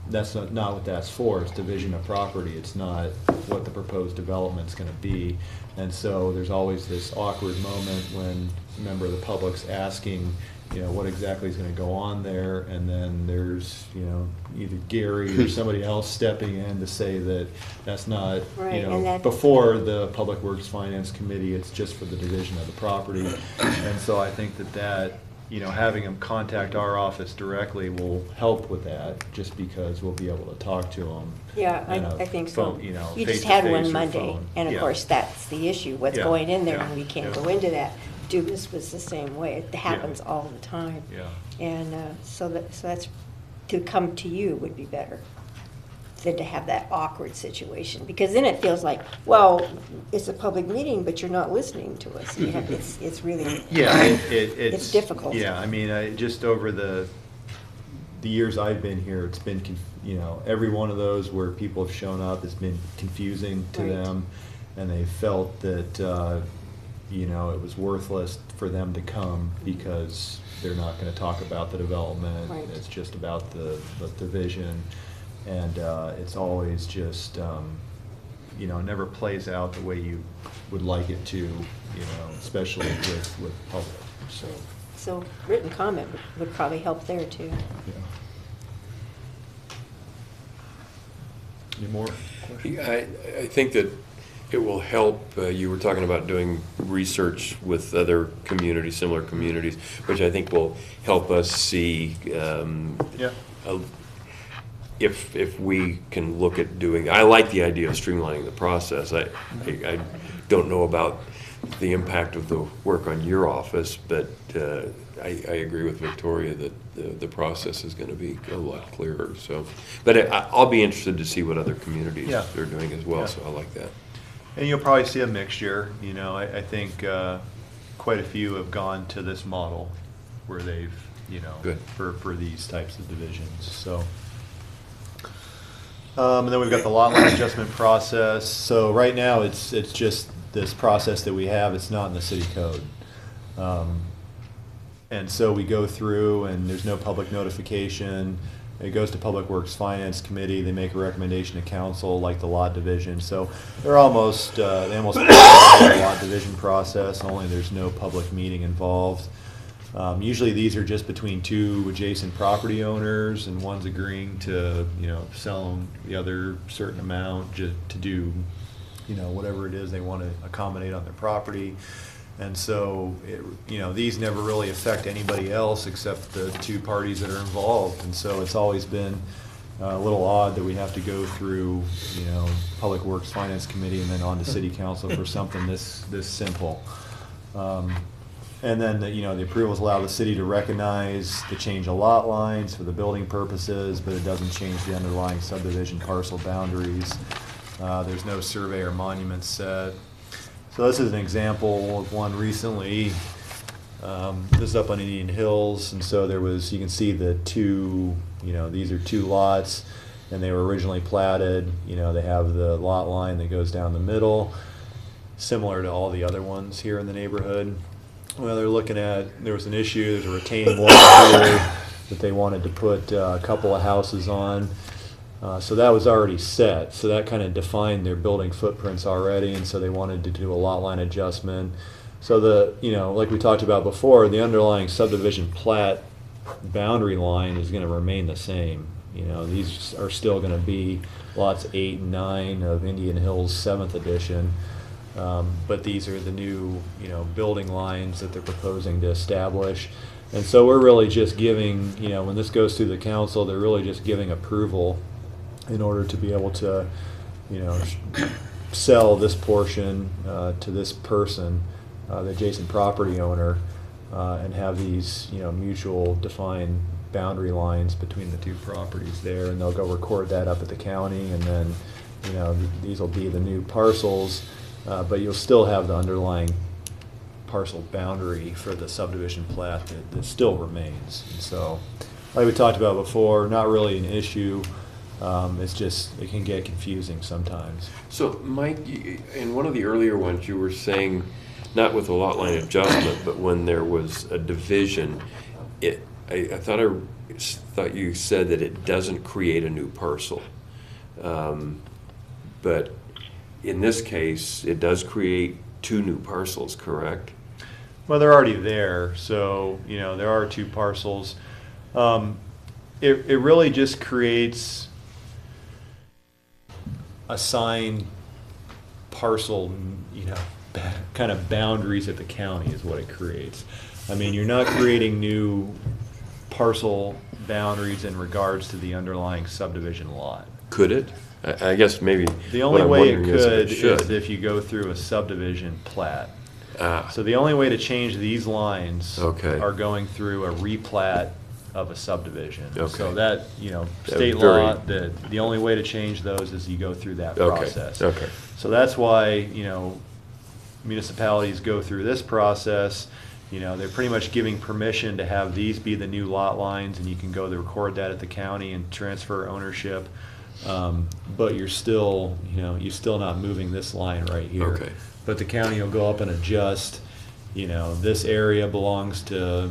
that's not what that's for. It's division of property. It's not what the proposed development's gonna be. And so there's always this awkward moment when a member of the public's asking, what exactly is gonna go on there, and then there's, either Gary or somebody else stepping in to say that that's not,
Right, and that-
before the Public Works Finance Committee, it's just for the division of the property. And so I think that, having them contact our office directly will help with that, just because we'll be able to talk to them.
Yeah, I think so.
Phone,
You just had
face-to-face
one
or
Monday,
phone.
and of
Yeah.
course, that's the issue, what's
Yeah,
going in there,
yeah,
and we can't
yeah.
go into that. Dubus was the same way, it happens
Yeah.
all the time.
Yeah.
And so that's, to come to you would be better than to have that awkward situation, because then it feels like, well, it's a public meeting, but you're not listening to us. It's really.
Yeah,
It's difficult.
Yeah, I mean, just over the years I've been here, it's been, every one of those where people have shown up has been confusing to
Right.
them, and they felt that, it was worthless for them to come because they're not gonna talk about the development.
Right.
It's just about the division, and it's always just, it never plays out the way you would like it to, especially with public, so.
So written comment would probably help there too.
Yeah. Any more questions?
I think that it will help, you were talking about doing research with other communities, similar communities, which I think will help us see
Yeah.
if we can look at doing, I like the idea of streamlining the process. I don't know about the impact of the work on your office, but I agree with Victoria that the process is going to be a lot clearer. So, but I'll be interested to see what other communities
Yeah.
are doing as well.
Yeah.
So I like that.
And you'll probably see a mixture, I think quite a few have gone to this model where they've,
Good.
for these types of divisions, so. And then we've got the lot line adjustment process. So right now, it's just this process that we have, it's not in the city code. And so we go through and there's no public notification. It goes to Public Works Finance Committee, they make a recommendation to council, like the lot division. So they almost follow the lot division process, only there's no public meeting involved. Usually these are just between two adjacent property owners, and one's agreeing to, sell them the other certain amount to do, whatever it is they want to accommodate on their property. And so, these never really affect anybody else except the two parties that are involved. And so it's always been a little odd that we have to go through, Public Works Finance Committee and then on to City Council for something this simple. And then, the approvals allow the city to recognize the change of lot lines for the building purposes, but it doesn't change the underlying subdivision parcel boundaries. There's no survey or monument set. So this is an example of one recently. This is up on Indian Hills, and so you can see the two, these are two lots, and they were originally platted. They have the lot line that goes down the middle, similar to all the other ones here in the neighborhood. Well, they're looking at, there was an issue, there's a retaining wall here that they wanted to put a couple of houses on.
So that was already set, so that kind of defined their building footprints already, and so they wanted to do a lot line adjustment. So like we talked about before, the underlying subdivision plat boundary line is gonna remain the same. These are still gonna be lots 8 and 9 of Indian Hills 7th edition. But these are the new, building lines that they're proposing to establish. And so we're really just giving, when this goes through the council, they're really just giving approval in order to be able to, sell this portion to this person, the adjacent property owner, and have these, mutual defined boundary lines between the two properties there. And they'll go record that up at the county, and then, these will be the new parcels, but you'll still have the underlying parcel boundary for the subdivision plat that still remains. And so, like we talked about before, not really an issue. It's just, it can get confusing sometimes.
So, Mike, in one of the earlier ones, you were saying, not with a lot line adjustment, but when there was a division, I thought you said that it doesn't create a new parcel. But in this case, it does create 2 new parcels, correct?
Well, they're already there, so, there are 2 parcels. It really just creates assigned parcel, kind of boundaries at the county is what it creates. I mean, you're not creating new parcel boundaries in regards to the underlying subdivision lot.
Could it? I guess maybe.
The only way it could
should.
is if you go through a subdivision plat.
Ah.
So the only way to change these lines
Okay.
are going through a replat of a subdivision.
Okay.
So that, state
very-
law, the only way to change those is you go through that
Okay,
process.
okay.
So that's why, municipalities go through this process. They're pretty much giving permission to have these be the new lot lines, and you can go to record that at the county and transfer ownership. But you're still not moving this line right here.
Okay.
But the county will go up and adjust, this area belongs to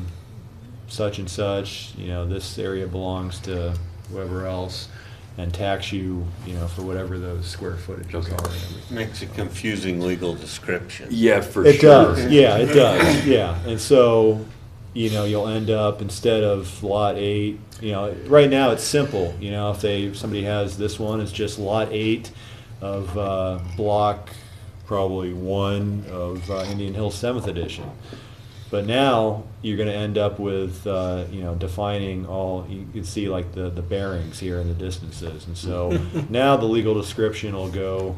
such and such, this area belongs to whoever else, and tax you, for whatever those square footages
Okay.
are and everything.
Makes a confusing legal description.
Yeah, for
It
sure.
does, yeah, it does, yeah. And so, you'll end up, instead of lot 8, right now it's simple. If somebody has this one, it's just lot 8 of block probably 1 of Indian Hills 7th edition. But now you're going to end up with, defining all, you can see like the bearings here and the distances. And so now the legal description will go,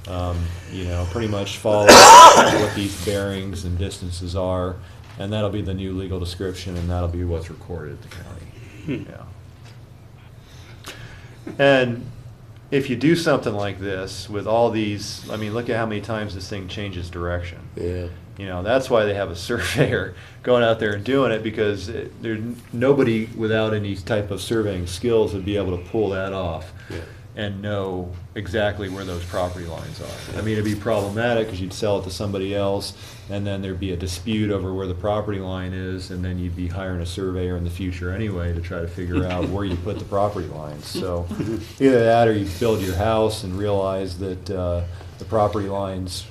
pretty much follow what these bearings and distances are. And that'll be the new legal description, and that'll be what's recorded at the county. Yeah. And if you do something like this with all these, look at how many times this thing changes direction.
Yeah.
That's why they have a surveyor going out there and doing it, because nobody without any type of surveying skills would be able to pull that off.
Yeah.
And know exactly where those property lines are. It'd be problematic because you'd sell it to somebody else, and then there'd be a dispute over where the property line is, and then you'd be hiring a surveyor in the future anyway to try to figure out where you put the property lines. So either that, or you build your house and realize that the property line's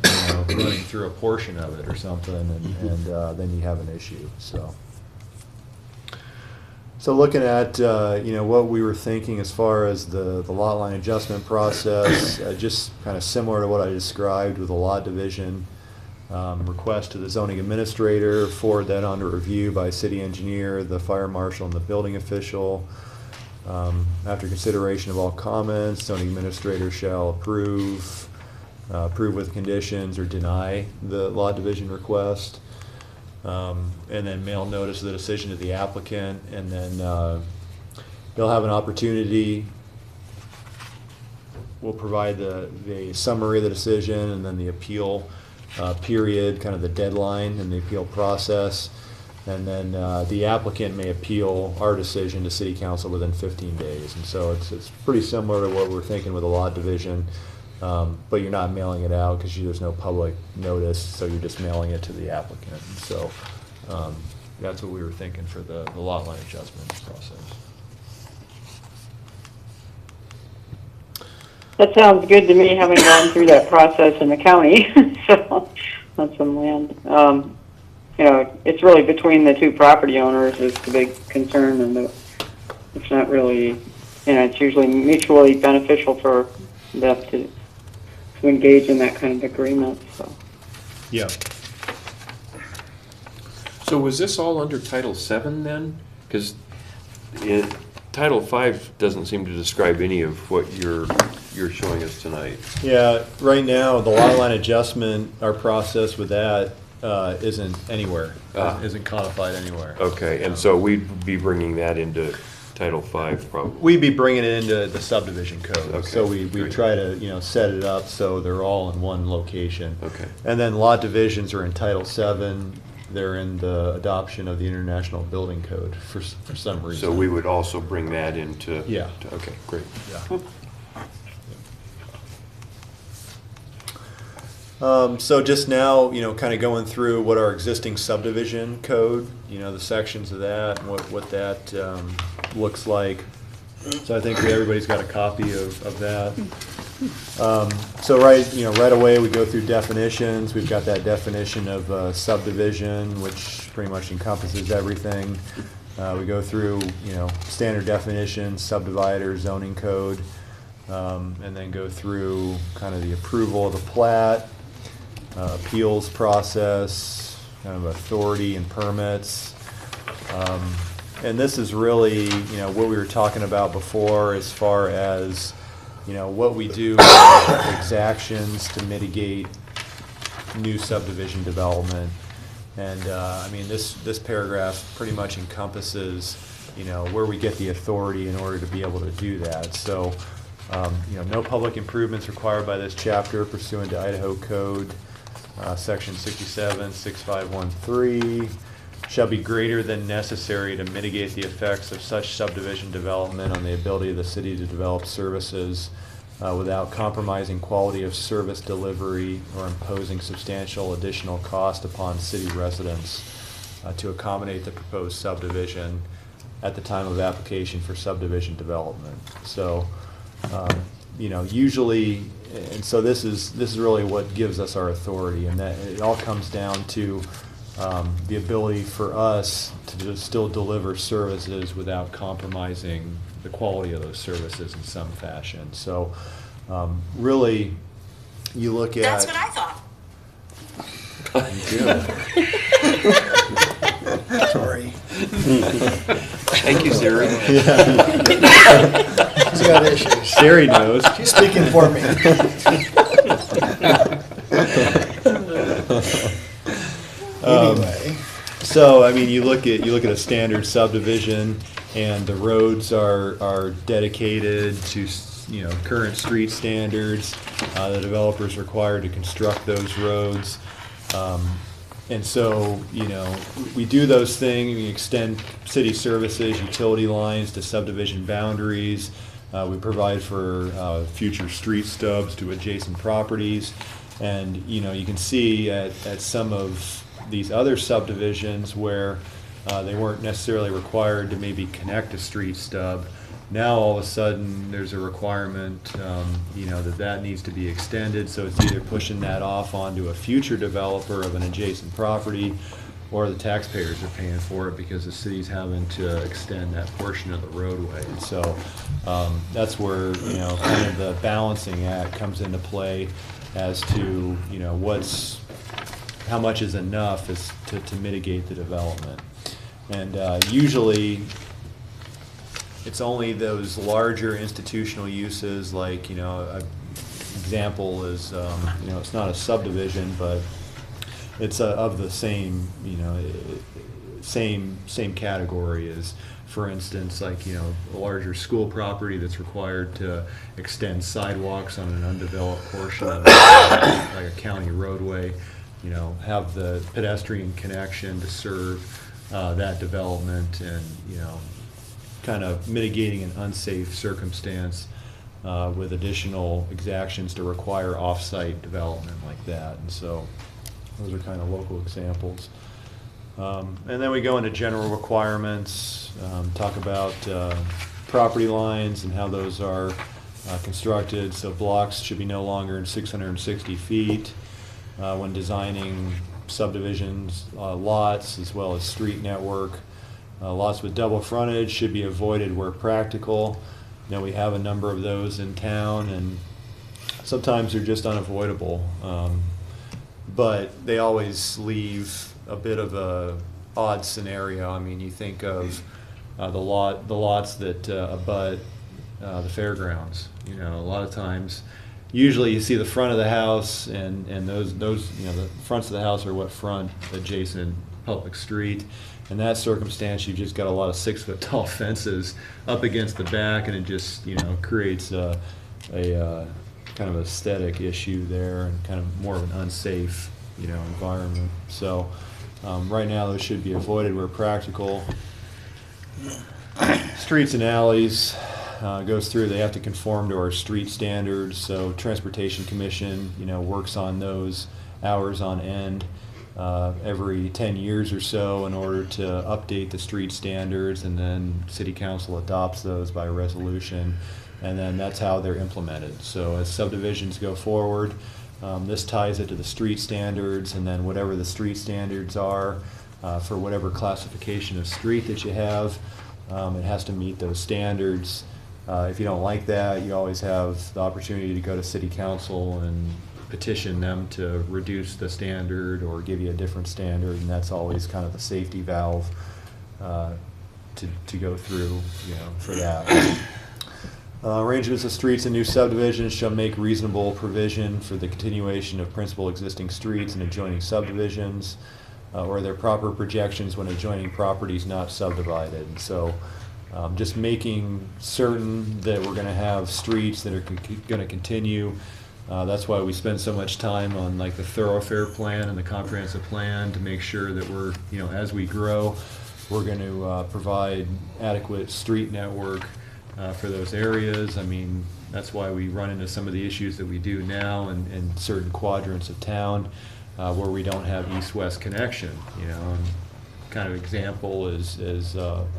running through a portion of it or something, and then you have an issue. So looking at, what we were thinking as far as the lot line adjustment process, just kind of similar to what I described with the lot division, request to the zoning administrator, forward that on to review by city engineer, the fire marshal, and the building official. After consideration of all comments, zoning administrator shall approve with conditions, or deny the lot division request. And then mail notice of the decision to the applicant, and then they'll have an opportunity. We'll provide the summary of the decision, and then the appeal period, kind of the deadline and the appeal process. And then the applicant may appeal our decision to city council within 15 days. And so it's pretty similar to what we're thinking with the lot division. But you're not mailing it out because there's no public notice, so you're just mailing it to the applicant. So that's what we were thinking for the lot line adjustment process.
That sounds good to me, having gone through that process in the county, so, on some land. You know, it's really between the two property owners is the big concern, and it's not really, you know, it's usually mutually beneficial for them to engage in that kind of agreement, so.
Yeah.
So was this all under Title VII then? Because Title V doesn't seem to describe any of what you're showing us tonight.
Yeah, right now, the lot line adjustment, our process with that isn't anywhere, isn't codified anywhere.
Okay, and so we'd be bringing that into Title V probably.
We'd be bringing it into the subdivision code.
Okay,
So we
great.
try to, you know, set it up so they're all in one location.
Okay.
And then lot divisions are in Title VII. They're in the adoption of the International Building Code for some reason.
So we would also bring that into.
Yeah.
Okay, great.
Yeah. So just now, you know, kind of going through what our existing subdivision code, you know, the sections of that, and what that looks like. So I think everybody's got a copy of that. So right away, we go through definitions. We've got that definition of subdivision, which pretty much encompasses everything. We go through, you know, standard definitions, subdivider, zoning code, and then go through kind of the approval of the plat, appeals process, kind of authority and permits. And this is really, you know, what we were talking about before as far as, you know, what we do with exactions to mitigate new subdivision development. And, I mean, this paragraph pretty much encompasses, you know, where we get the authority in order to be able to do that. So, you know, no public improvements required by this chapter pursuant to Idaho Code, Section 676513, shall be greater than necessary to mitigate the effects of such subdivision development on the ability of the city to develop services without compromising quality of service delivery or imposing substantial additional cost upon city residents to accommodate the proposed subdivision at the time of application for subdivision development. So, you know, usually, and so this is really what gives us our authority, and that it all comes down to the ability for us to still deliver services without compromising the quality of those services in some fashion. So, really, you look at.
That's what I thought.
Sorry.
Thank you, Siri.
He's got issues.
Siri knows.
She's speaking for me. Anyway.
So, I mean, you look at a standard subdivision, and the roads are dedicated to, you know, current street standards. The developer's required to construct those roads. And so, you know, we do those things. We extend city services, utility lines to subdivision boundaries. We provide for future street stubs to adjacent properties. And, you know, you can see at some of these other subdivisions where they weren't necessarily required to maybe connect a street stub. Now all of a sudden there's a requirement, you know, that needs to be extended. So it's either pushing that off onto a future developer of an adjacent property, or the taxpayers are paying for it because the city's having to extend that portion of the roadway. And so that's where, you know, kind of the balancing act comes into play as to, you know, how much is enough is to mitigate the development. And usually it's only those larger institutional uses, like, you know, an example is, you know, it's not a subdivision, but it's of the same, you know, same category as, for instance, like, you know, a larger school property that's required to extend sidewalks on an undeveloped portion of like a county roadway, you know, have the pedestrian connection to serve that development, and, you know, kind of mitigating an unsafe circumstance with additional exactions to require off-site development like that. And so those are kind of local examples. And then we go into general requirements, talk about property lines and how those are constructed, so blocks should be no longer than 660 feet when designing subdivisions, lots, as well as street network. Lots with double frontage should be avoided where practical. Now, we have a number of those in town, and sometimes they're just unavoidable. But they always leave a bit of a odd scenario. I mean, you think of the lots that abut the fairgrounds. You know, a lot of times, usually you see the front of the house, and those you know, the fronts of the house are what front adjacent public street. In that circumstance, you've just got a lot of 6-foot tall fences up against the back, and it just, you know, creates a kind of aesthetic issue there, and kind of more of an unsafe, you know, environment. So right now, those should be avoided where practical. Streets and alleys goes through. They have to conform to our street standards. So Transportation Commission, you know, works on those hours on end every 10 years or so in order to update the street standards, and then City Council adopts those by resolution, and then that's how they're implemented. So as subdivisions go forward, this ties it to the street standards, and then whatever the street standards are for whatever classification of street that you have, it has to meet those standards. If you don't like that, you always have the opportunity to go to City Council and petition them to reduce the standard or give you a different standard, and that's always kind of the safety valve to go through, you know, for that. Arrangements of streets in new subdivisions shall make reasonable provision for the continuation of principal existing streets and adjoining subdivisions, or their proper projections when adjoining properties not subdivided. So just making certain that we're going to have streets that are going to continue. That's why we spend so much time on like the thoroughfare plan and the comprehensive plan, to make sure that we're, you know, as we grow, we're going to provide adequate street network for those areas. I mean, that's why we run into some of the issues that we do now in certain quadrants of town where we don't have east-west connection, you know. And kind of example is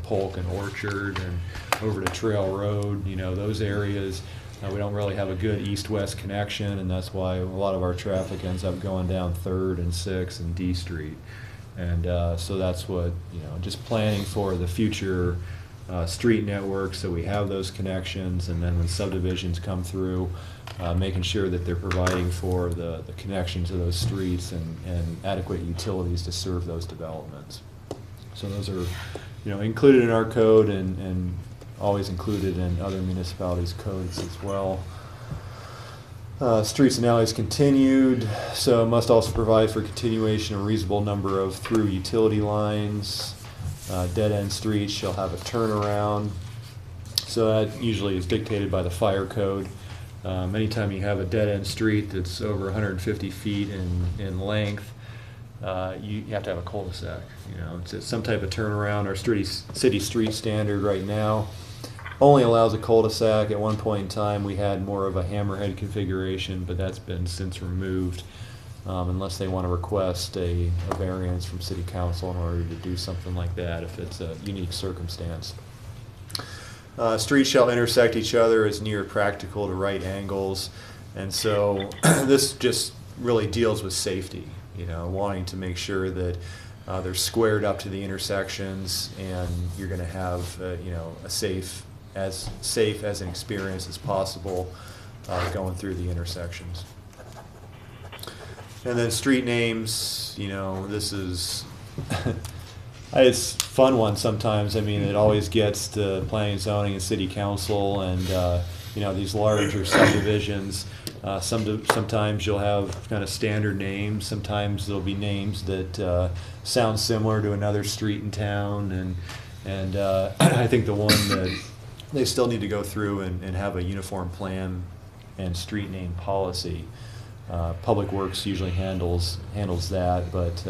Polk and Orchard and over to Trail Road, you know, those areas. We don't really have a good east-west connection, and that's why a lot of our traffic ends up going down 3rd and 6th and D Street. And so that's what, you know, just planning for the future street network, so we have those connections, and then when subdivisions come through, making sure that they're providing for the connections of those streets and adequate utilities to serve those developments. So those are, you know, included in our code and always included in other municipalities' codes as well. Streets and alleys continued, so must also provide for continuation of a reasonable number of through utility lines. Dead-end streets shall have a turnaround. So that usually is dictated by the fire code. Anytime you have a dead-end street that's over 150 feet in length, you have to have a cul-de-sac. You know, it's some type of turnaround. Our city street standard right now only allows a cul-de-sac. At one point in time, we had more of a hammerhead configuration, but that's been since removed, unless they want to request a variance from City Council in order to do something like that, if it's a unique circumstance. Streets shall intersect each other as near practical to right angles, and so this just really deals with safety, you know, wanting to make sure that they're squared up to the intersections, and you're going to have you know, a safe as an experience as possible going through the intersections. And then street names, you know, this is it's a fun one sometimes. I mean, it always gets to planning and zoning and City Council, and you know, these larger subdivisions. Sometimes you'll have kind of standard names. Sometimes there'll be names that sound similar to another street in town, and I think the one that they still need to go through and have a uniform plan and street name policy. Public Works usually handles that, but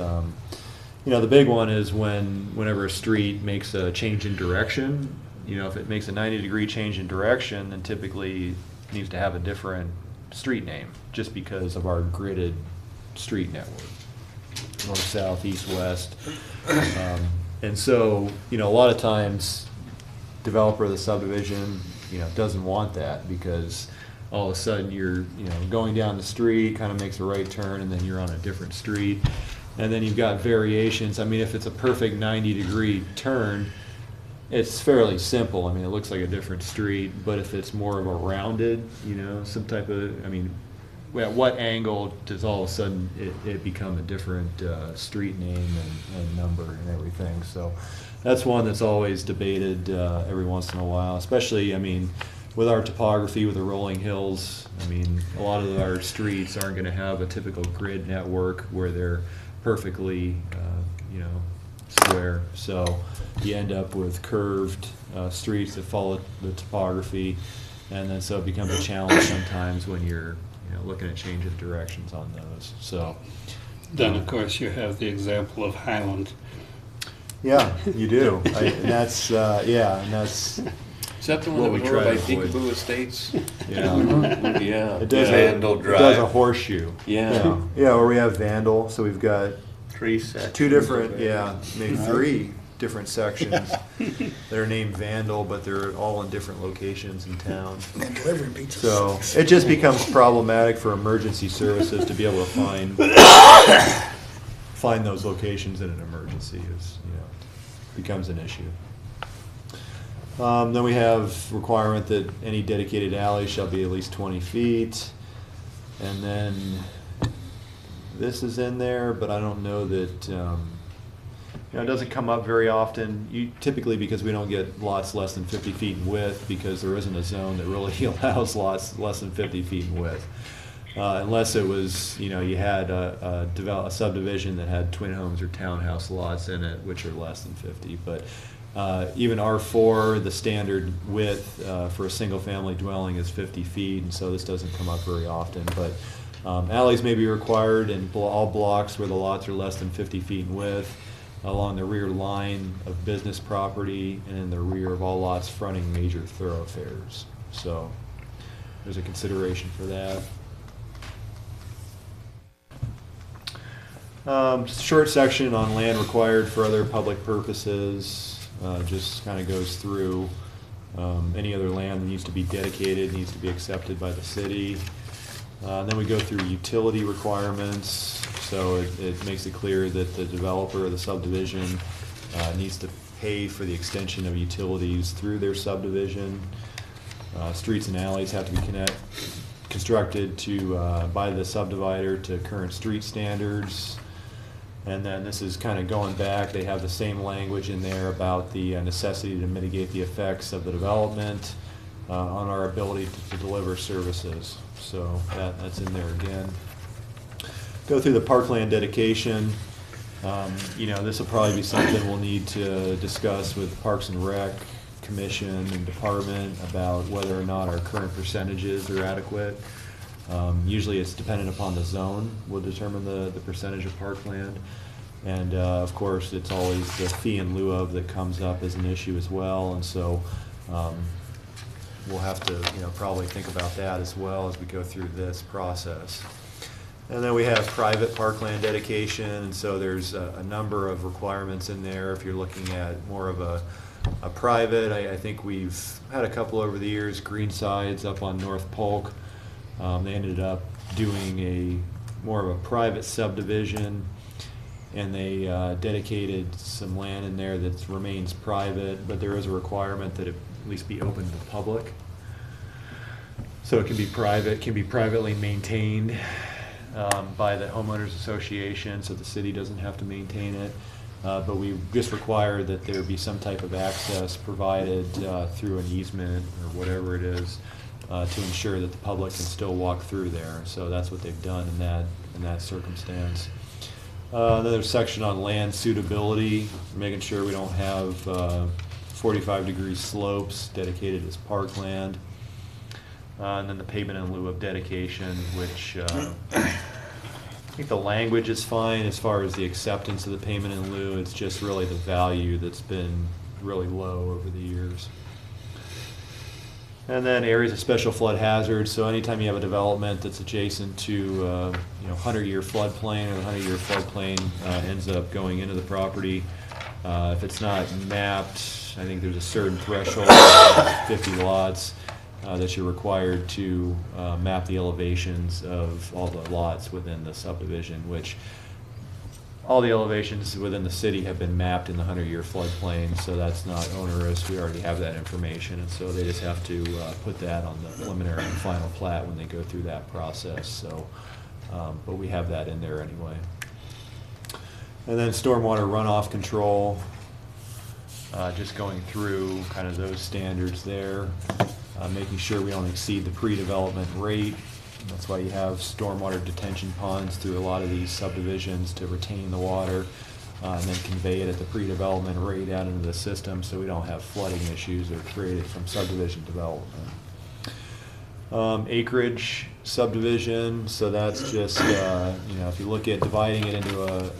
you know, the big one is whenever a street makes a change in direction. You know, if it makes a 90-degree change in direction, then typically it needs to have a different street name, just because of our gridded street network, north, south, east, west. And so, you know, a lot of times, developer of the subdivision doesn't want that, because all of a sudden you're, going down the street, kind of makes a right turn, and then you're on a different street. And then you've got variations. I mean, if it's a perfect 90-degree turn, it's fairly simple. I mean, it looks like a different street. But if it's more of a rounded, some type of, at what angle does all of a sudden it become a different street name and number and everything? So that's one that's always debated every once in a while, especially, with our topography, with the rolling hills. A lot of our streets aren't going to have a typical grid network where they're perfectly, square. So you end up with curved streets that follow the topography, and then so it becomes a challenge sometimes when you're, looking at changing directions on those. So
Then, of course, you have the example of Highland.
yeah, you do. And that's and that's
Is that the one
What
that
we
was
try
over by
to avoid.
Peekaboo Estates?
yeah.
Yeah.
It does
Vandal
it does a
Drive.
horseshoe.
Yeah.
Yeah, where we have Vandal. So we've got
3 sections.
two different, maybe 3 different sections that are named Vandal, but they're all in different locations in town.
And delivering pizzas.
So it just becomes problematic for emergency services to be able to find those locations in an emergency. Becomes an issue. Then we have requirement that any dedicated alley shall be at least 20 feet. And then this is in there, but I don't know that, it doesn't come up very often. Typically, because we don't get lots less than 50 feet in width, because there isn't a zone that really allows lots less than 50 feet in width. Unless it was, you had a subdivision that had twin homes or townhouse lots in it, which are less than 50. But even R4, the standard width for a single-family dwelling is 50 feet, and so this doesn't come up very often. But alleys may be required in all blocks where the lots are less than 50 feet in width, along the rear line of business property, and in the rear of all lots fronting major thoroughfares. So there's a consideration for that. Short section on land required for other public purposes, just kind of goes through any other land that needs to be dedicated, needs to be accepted by the city. Then we go through utility requirements, so it makes it clear that the developer of the subdivision needs to pay for the extension of utilities through their subdivision. Streets and alleys have to be constructed by the subdivider to current street standards. And then this is kind of going back, they have the same language in there about the necessity to mitigate the effects of the development on our ability to deliver services. So that's in there again. Go through the parkland dedication. This will probably be something we'll need to discuss with Parks and Rec Commission and Department about whether or not our current percentages are adequate. Usually it's dependent upon the zone, will determine the percentage of parkland. And of course, it's always the fee in lieu of that comes up as an issue as well. And so we'll have to probably think about that as well as we go through this process. And then we have private parkland dedication, and so there's a number of requirements in there. If you're looking at more of a private, I think we've had a couple over the years. Greensides up on North Polk, they ended up doing more of a private subdivision, and they dedicated some land in there that remains private, but there is a requirement that it at least be open to the public. So it can be private, can be privately maintained by the homeowners association, so the city doesn't have to maintain it. But we just require that there be some type of access provided through an easement or whatever it is to ensure that the public can still walk through there. So that's what they've done in that circumstance. Another section on land suitability, making sure we don't have 45-degree slopes dedicated as parkland. And then the payment in lieu of dedication, which I think the language is fine as far as the acceptance of the payment in lieu. It's just really the value that's been really low over the years. And then areas of special flood hazard. So anytime you have a development that's adjacent to 100-year floodplain, or the 100-year floodplain ends up going into the property, if it's not mapped I think there's a certain threshold of 50 lots that you're required to map the elevations of all the lots within the subdivision, which all the elevations within the city have been mapped in the 100-year floodplain, so that's not onerous. We already have that information, and so they just have to put that on the preliminary and final plat when they go through that process. So, but we have that in there anyway. And then stormwater runoff control, just going through kind of those standards there, making sure we don't exceed the pre-development rate. That's why you have stormwater detention ponds through a lot of these subdivisions to retain the water and then convey it at the pre-development rate out into the system so we don't have flooding issues that are created from subdivision development. Acreage subdivision, so that's just, if you look at dividing it into a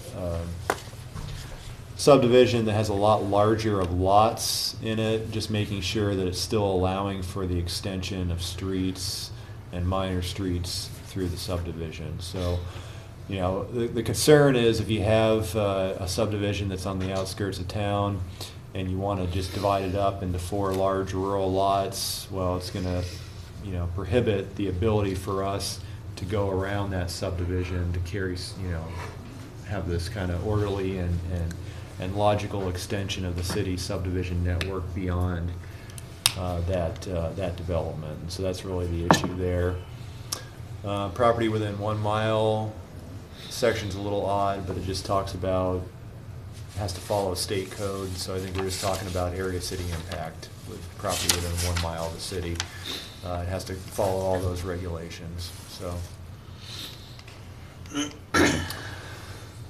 subdivision that has a lot larger of lots in it, just making sure that it's still allowing for the extension of streets and minor streets through the subdivision. So, the concern is if you have a subdivision that's on the outskirts of town and you want to just divide it up into 4 large rural lots, well, it's going to, prohibit the ability for us to go around that subdivision to carry, have this kind of orderly and logical extension of the city subdivision network beyond that development. And so that's really the issue there. Property within 1 mile section's a little odd, but it just talks about, has to follow state code. So I think we're just talking about area city impact with property within 1 mile of the city. It has to follow all those regulations. So.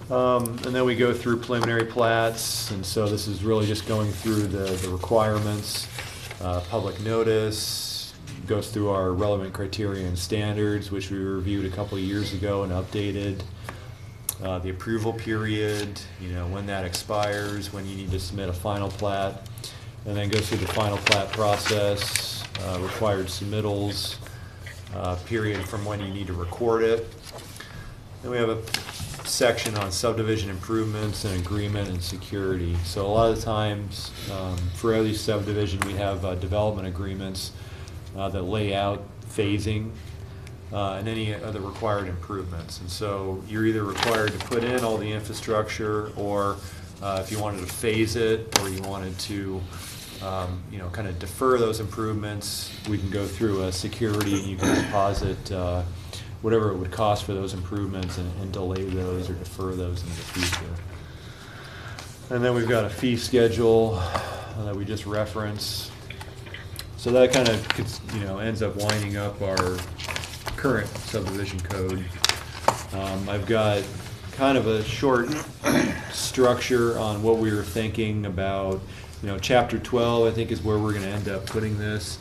And then we go through preliminary plats, and so this is really just going through the requirements, public notice, goes through our relevant criteria and standards, which we reviewed a couple of years ago and updated, the approval period, when that expires, when you need to submit a final plat, and then goes through the final plat process, required submittals, period from when you need to record it. Then we have a section on subdivision improvements and agreement and security. So a lot of the times for every subdivision we have development agreements that lay out phasing and any other required improvements. And so you're either required to put in all the infrastructure, or if you wanted to phase it, or you wanted to kind of defer those improvements, we can go through a security and you can deposit whatever it would cost for those improvements and delay those or defer those into the future. And then we've got a fee schedule that we just referenced. So that kind of ends up winding up our current subdivision code. I've got kind of a short structure on what we were thinking about. Chapter 12 I think is where we're going to end up putting this.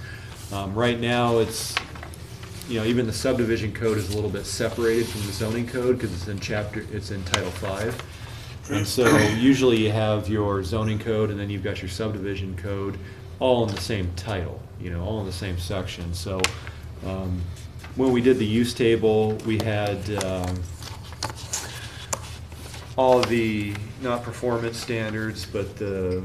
Right now it's even the subdivision code is a little bit separated from the zoning code because it's in Title 5. And so usually you have your zoning code and then you've got your subdivision code all in the same title, all in the same section. So when we did the use table, we had all the, not performance standards, but the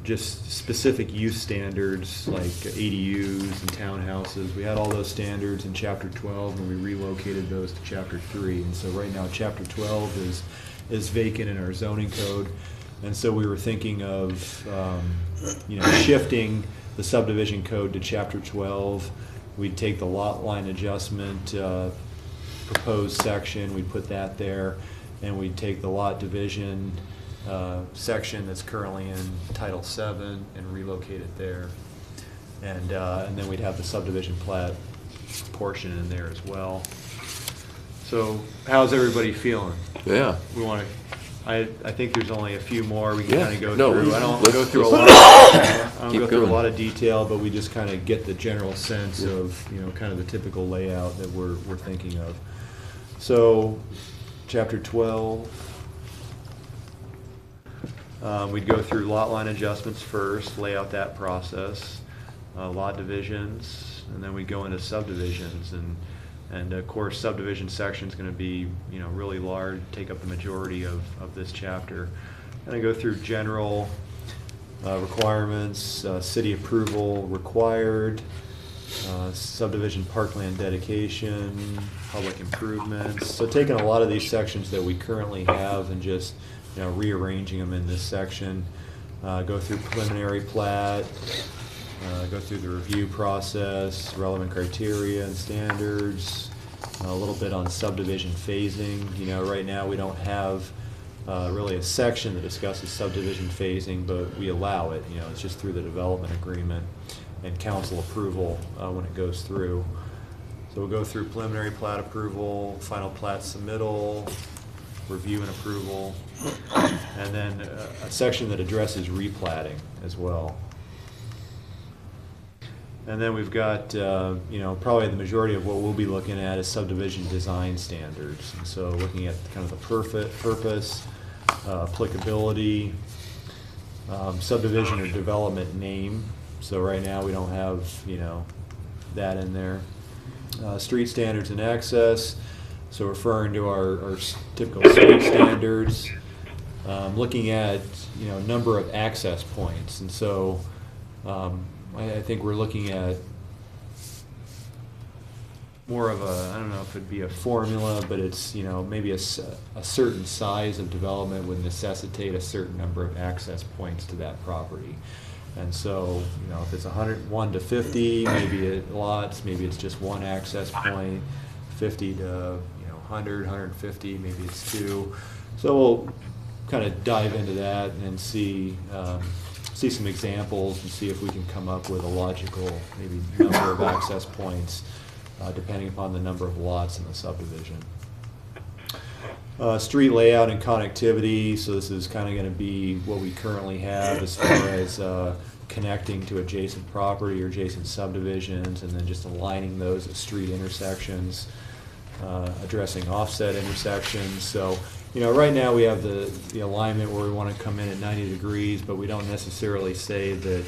just specific use standards like ADUs and townhouses. We had all those standards in Chapter 12 and we relocated those to Chapter 3. And so right now Chapter 12 is vacant in our zoning code. And so we were thinking of shifting the subdivision code to Chapter 12. We'd take the lot line adjustment proposed section, we'd put that there, and we'd take the lot division section that's currently in Title 7 and relocate it there. And then we'd have the subdivision plat portion in there as well. So how's everybody feeling?
Yeah.
We want to, I think there's only a few more we can
Yeah.
kind of go
No,
through. I don't
let's-
go through a lot. I don't
Keep
go through a
going.
lot of detail, but we just kind of get the general sense of kind of the typical layout that we're thinking of. So, Chapter 12. We'd go through lot line adjustments first, lay out that process, lot divisions, and then we go into subdivisions. And of course, subdivision section is going to be really large, take up the majority of this chapter. And I go through general requirements, city approval required, subdivision parkland dedication, public improvements. So taking a lot of these sections that we currently have and just, rearranging them in this section. Go through preliminary plat, go through the review process, relevant criteria and standards, a little bit on subdivision phasing. Right now we don't have really a section that discusses subdivision phasing, but we allow it. It's just through the development agreement and council approval when it goes through. So we'll go through preliminary plat approval, final plat submittal, review and approval, and then a section that addresses replatting as well. And then we've got, probably the majority of what we'll be looking at is subdivision design standards. And so looking at kind of the purpose, applicability, subdivision or development name. So right now we don't have, that in there. Street standards and access. So referring to our typical street standards. Looking at, number of access points. And so I think we're looking at more of a, I don't know if it'd be a formula, but it's, maybe a certain size of development would necessitate a certain number of access points to that property. And so, if it's 101 to 50, maybe it lots, maybe it's just one access point, 50 to, 100, 150, maybe it's two. So we'll kind of dive into that and see some examples and see if we can come up with a logical, maybe number of access points, depending upon the number of lots in the subdivision. Street layout and connectivity, so this is kind of going to be what we currently have as far as connecting to adjacent property or adjacent subdivisions, and then just aligning those at street intersections, addressing offset intersections. So, right now we have the alignment where we want to come in at 90 degrees, but we don't necessarily say that,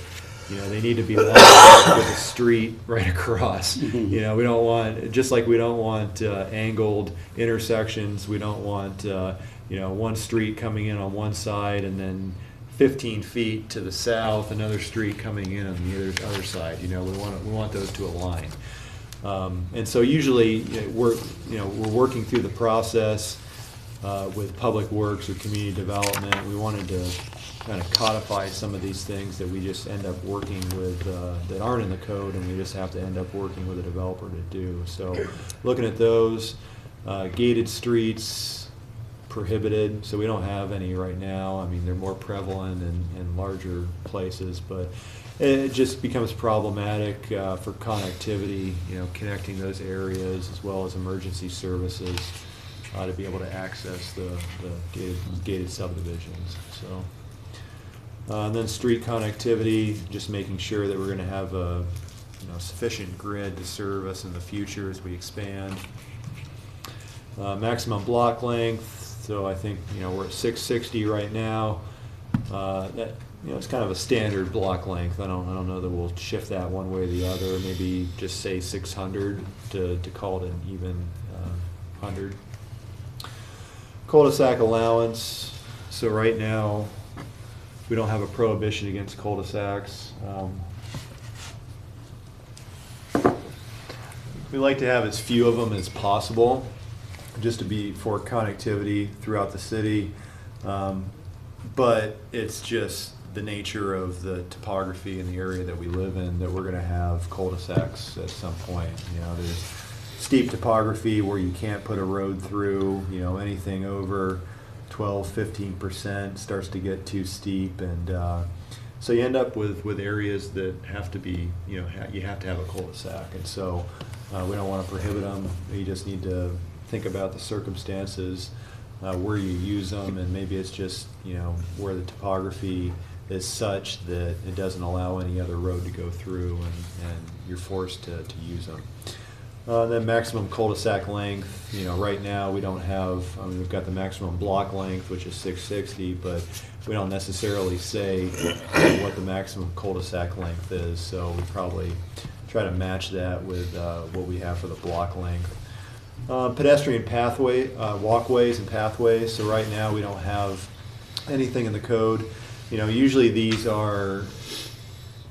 they need to be lined up with a street right across. We don't want, just like we don't want angled intersections, we don't want, one street coming in on one side and then 15 feet to the south, another street coming in on the other side. We want those to align. And so usually we're working through the process with Public Works or Community Development. We wanted to kind of codify some of these things that we just end up working with that aren't in the code, and we just have to end up working with a developer to do. So looking at those, gated streets, prohibited, so we don't have any right now. I mean, they're more prevalent in larger places, but it just becomes problematic for connectivity, connecting those areas as well as emergency services to be able to access the gated subdivisions. So, and then street connectivity, just making sure that we're going to have a sufficient grid to serve us in the future as we expand. Maximum block length. So I think we're at 660 right now. That it's kind of a standard block length. I don't know that we'll shift that one way or the other. Maybe just say 600 to call it an even 100. Cul-de-sac allowance. So right now we don't have a prohibition against cul-de-sacs. We like to have as few of them as possible, just to be for connectivity throughout the city. But it's just the nature of the topography in the area that we live in that we're going to have cul-de-sacs at some point. There's steep topography where you can't put a road through. Anything over 12-15% starts to get too steep, and so you end up with areas that have to be, you have to have a cul-de-sac, and so we don't want to prohibit them. You just need to think about the circumstances, where you use them, and maybe it's just where the topography is such that it doesn't allow any other road to go through, and you're forced to use them. Then maximum cul-de-sac length, right now we don't have, we've got the maximum block length, which is 660, but we don't necessarily say what the maximum cul-de-sac length is, so we probably try to match that with what we have for the block length. Pedestrian pathway, walkways and pathways, so right now we don't have anything in the code Usually these are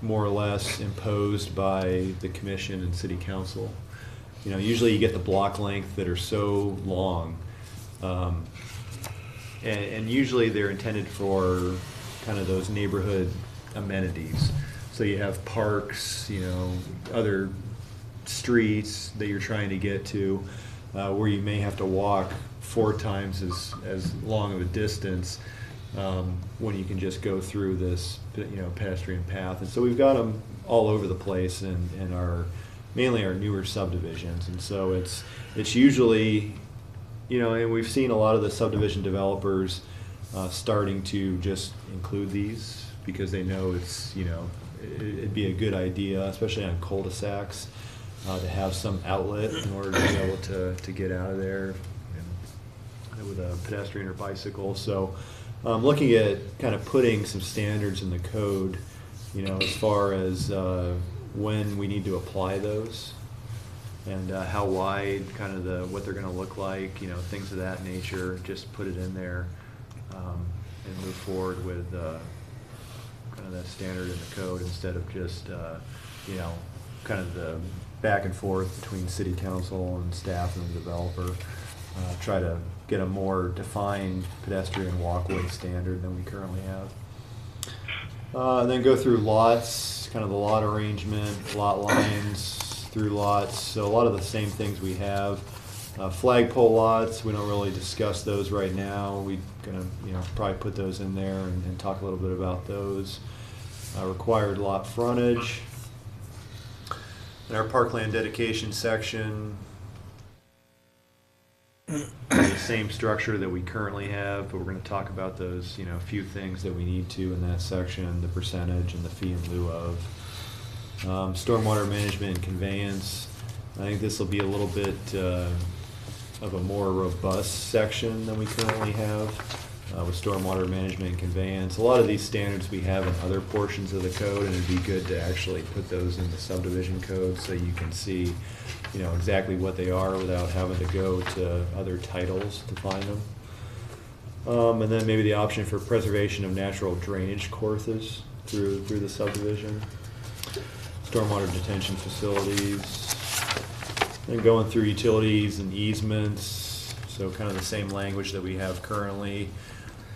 more or less imposed by the commission and city council. Usually you get the block length that are so long. And usually they're intended for kind of those neighborhood amenities. So you have parks, other streets that you're trying to get to, where you may have to walk 4 times as long of a distance, when you can just go through this, pedestrian path. And so we've got them all over the place in mainly our newer subdivisions. And so it's usually, and we've seen a lot of the subdivision developers starting to just include these because they know it'd be a good idea, especially on cul-de-sacs, to have some outlet in order to be able to get out of there with a pedestrian or bicycle. So looking at kind of putting some standards in the code, as far as when we need to apply those and how wide, kind of what they're going to look like, things of that nature. Just put it in there and move forward with kind of that standard in the code instead of just kind of the back and forth between city council and staff and the developer. Try to get a more defined pedestrian walkway standard than we currently have. And then go through lots, kind of the lot arrangement, lot lines through lots. So a lot of the same things we have. Flagpole lots, we don't really discuss those right now. We're gonna, probably put those in there and talk a little bit about those. Required lot frontage. In our parkland dedication section, the same structure that we currently have, but we're going to talk about those, a few things that we need to in that section, the percentage and the fee in lieu of. Stormwater management and conveyance. I think this will be a little bit of a more robust section than we currently have with stormwater management and conveyance. A lot of these standards we have in other portions of the code, and it'd be good to actually put those in the subdivision code so you can see exactly what they are without having to go to other titles to find them. And then maybe the option for preservation of natural drainage courses through the subdivision. Stormwater detention facilities. And going through utilities and easements, so kind of the same language that we have currently.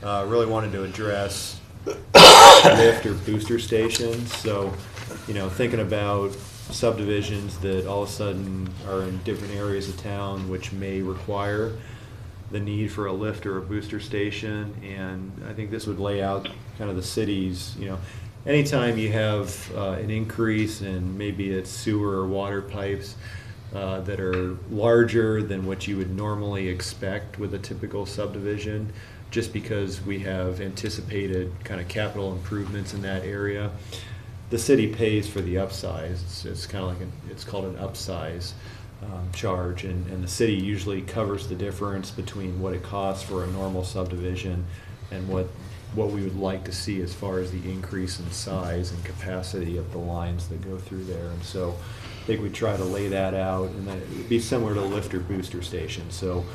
Really wanted to address lift or booster stations. So, thinking about subdivisions that all of a sudden are in different areas of town which may require the need for a lift or a booster station. And I think this would lay out kind of the cities, anytime you have an increase in maybe it's sewer or water pipes that are larger than what you would normally expect with a typical subdivision, just because we have anticipated kind of capital improvements in that area. The city pays for the upsize. It's kind of like it's called an upsize charge, and the city usually covers the difference between what it costs for a normal subdivision and what we would like to see as far as the increase in size and capacity of the lines that go through there. And so I think we try to lay that out, and that it'd be similar to a lift or booster station. So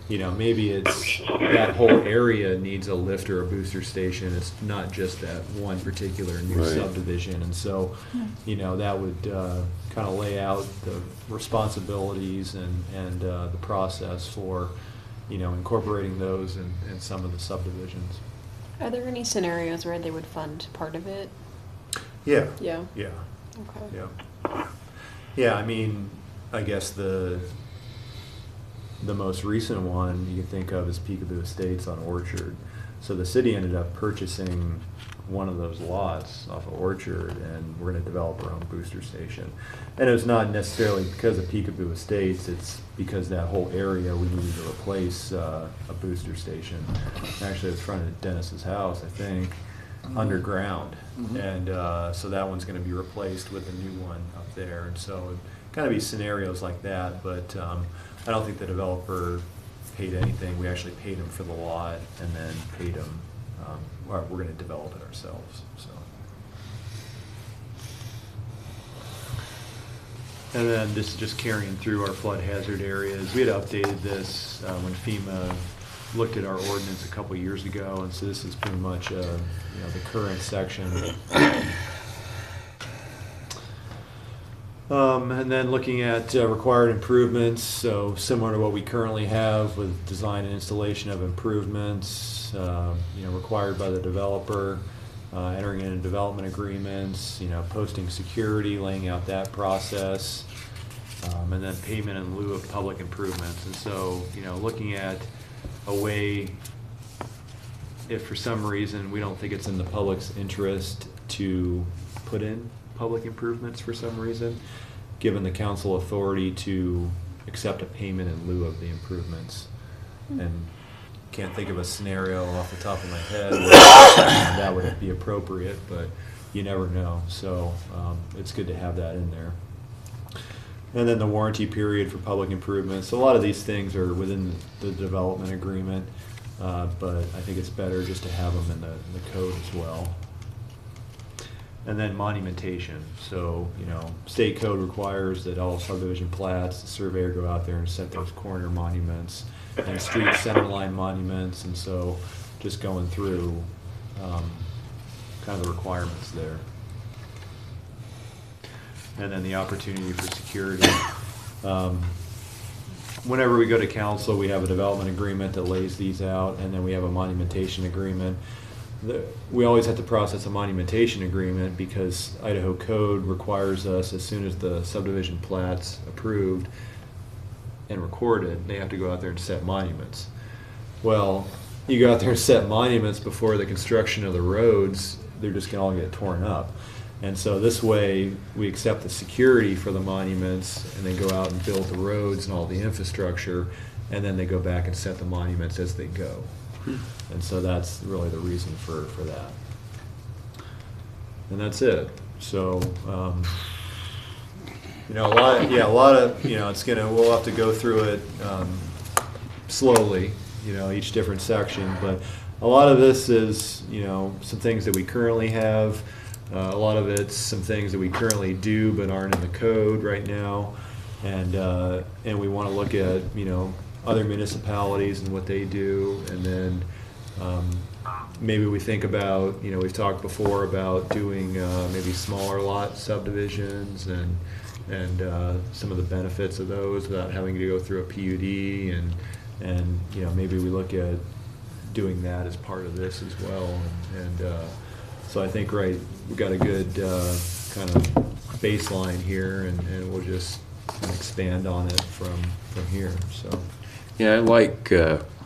maybe it's that whole area needs a lift or a booster station. It's not just that one particular new subdivision. And so, that would kind of lay out the responsibilities and the process for, incorporating those in some of the subdivisions.
Are there any scenarios where they would fund part of it?
Yeah.
Yeah.
Yeah.
Okay.
Yeah. Yeah, I guess the most recent one you can think of is Peekaboo Estates on Orchard. So the city ended up purchasing one of those lots off of Orchard, and we're going to develop our own booster station. And it was not necessarily because of Peekaboo Estates, it's because that whole area we needed to replace a booster station. Actually, it was in front of Dennis's house, I think, underground. And so that one's going to be replaced with a new one up there. And so it'd kind of be scenarios like that, but I don't think the developer paid anything. We actually paid him for the lot and then paid him, we're going to develop it ourselves. So. And then this is just carrying through our flood hazard areas. We had updated this when FEMA looked at our ordinance a couple years ago, and so this is pretty much, the current section. And then looking at required improvements, so similar to what we currently have with design and installation of improvements, required by the developer, entering into development agreements, posting security, laying out that process, and then payment in lieu of public improvements. And so, looking at a way, if for some reason we don't think it's in the public's interest to put in public improvements for some reason, given the council authority to accept a payment in lieu of the improvements. And can't think of a scenario off the top of my head where that would be appropriate, but you never know. So it's good to have that in there. And then the warranty period for public improvements. So a lot of these things are within the development agreement, but I think it's better just to have them in the code as well. And then monumentation. So, state code requires that all subdivision plats, the surveyor go out there and set those corner monuments and street centerline monuments. And so just going through kind of the requirements there. And then the opportunity for security. Whenever we go to council, we have a development agreement that lays these out, and then we have a monumentation agreement. We always have to process a monumentation agreement because Idaho code requires us, as soon as the subdivision plat's approved and recorded, they have to go out there and set monuments. Well, you go out there and set monuments before the construction of the roads, they're just gonna all get torn up. And so this way, we accept the security for the monuments and then go out and build the roads and all the infrastructure, and then they go back and set the monuments as they go. And so that's really the reason for that. And that's it. So, a lot of, we'll have to go through it slowly, each different section, but a lot of this is, some things that we currently have. A lot of it's some things that we currently do but aren't in the code right now. And we want to look at, other municipalities and what they do, and then maybe we think about, we've talked before about doing maybe smaller lot subdivisions and some of the benefits of those without having to go through a PUD, and maybe we look at doing that as part of this as well. And so I think we've got a good kind of baseline here, and we'll just expand on it from here. So.
Yeah, I like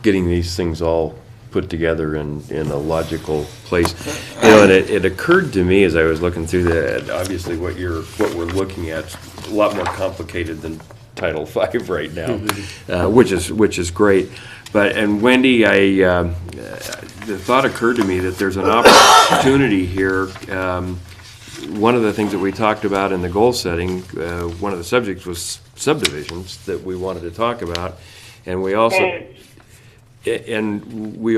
getting these things all put together in a logical place. And it occurred to me as I was looking through that, obviously what we're looking at is a lot more complicated than Title V right now, which is great. And Wendy, the thought occurred to me that there's an opportunity here. One of the things that we talked about in the goal setting, one of the subjects was subdivisions that we wanted to talk about. And we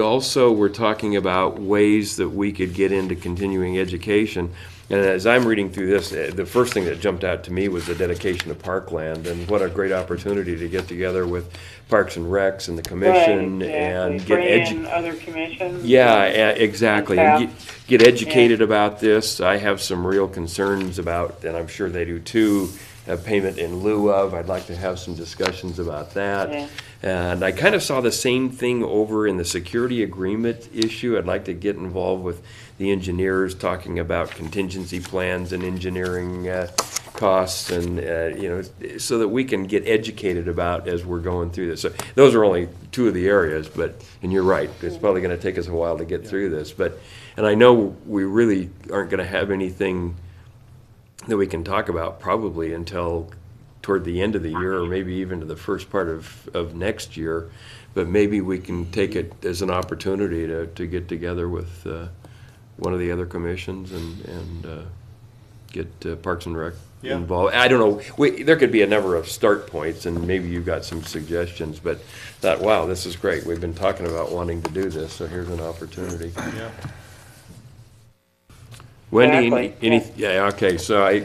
also were talking about ways that we could get into continuing education. And as I'm reading through this, the first thing that jumped out to me was the dedication of parkland, and what a great opportunity to get together with Parks and Recs and the commission,
right,
and
get other commissions.
Yeah, exactly, and get educated about this. I have some real concerns about, and I'm sure they do too, payment in lieu of. I'd like to have some discussions about that.
Yeah.
And I kind of saw the same thing over in the security agreement issue. I'd like to get involved with the engineers talking about contingency plans and engineering costs, and so that we can get educated about as we're going through this. So those are only two of the areas, and you're right, it's probably going to take us a while to get through this. And I know we really aren't going to have anything that we can talk about probably until toward the end of the year, or maybe even to the first part of next year. But maybe we can take it as an opportunity to get together with one of the other commissions and get Parks and Rec involved. I don't know, there could be a number of start points, and maybe you've got some suggestions, but thought, wow, this is great. We've been talking about wanting to do this, so here's an opportunity.
Yeah.
Wendy,
Exactly.
okay, so I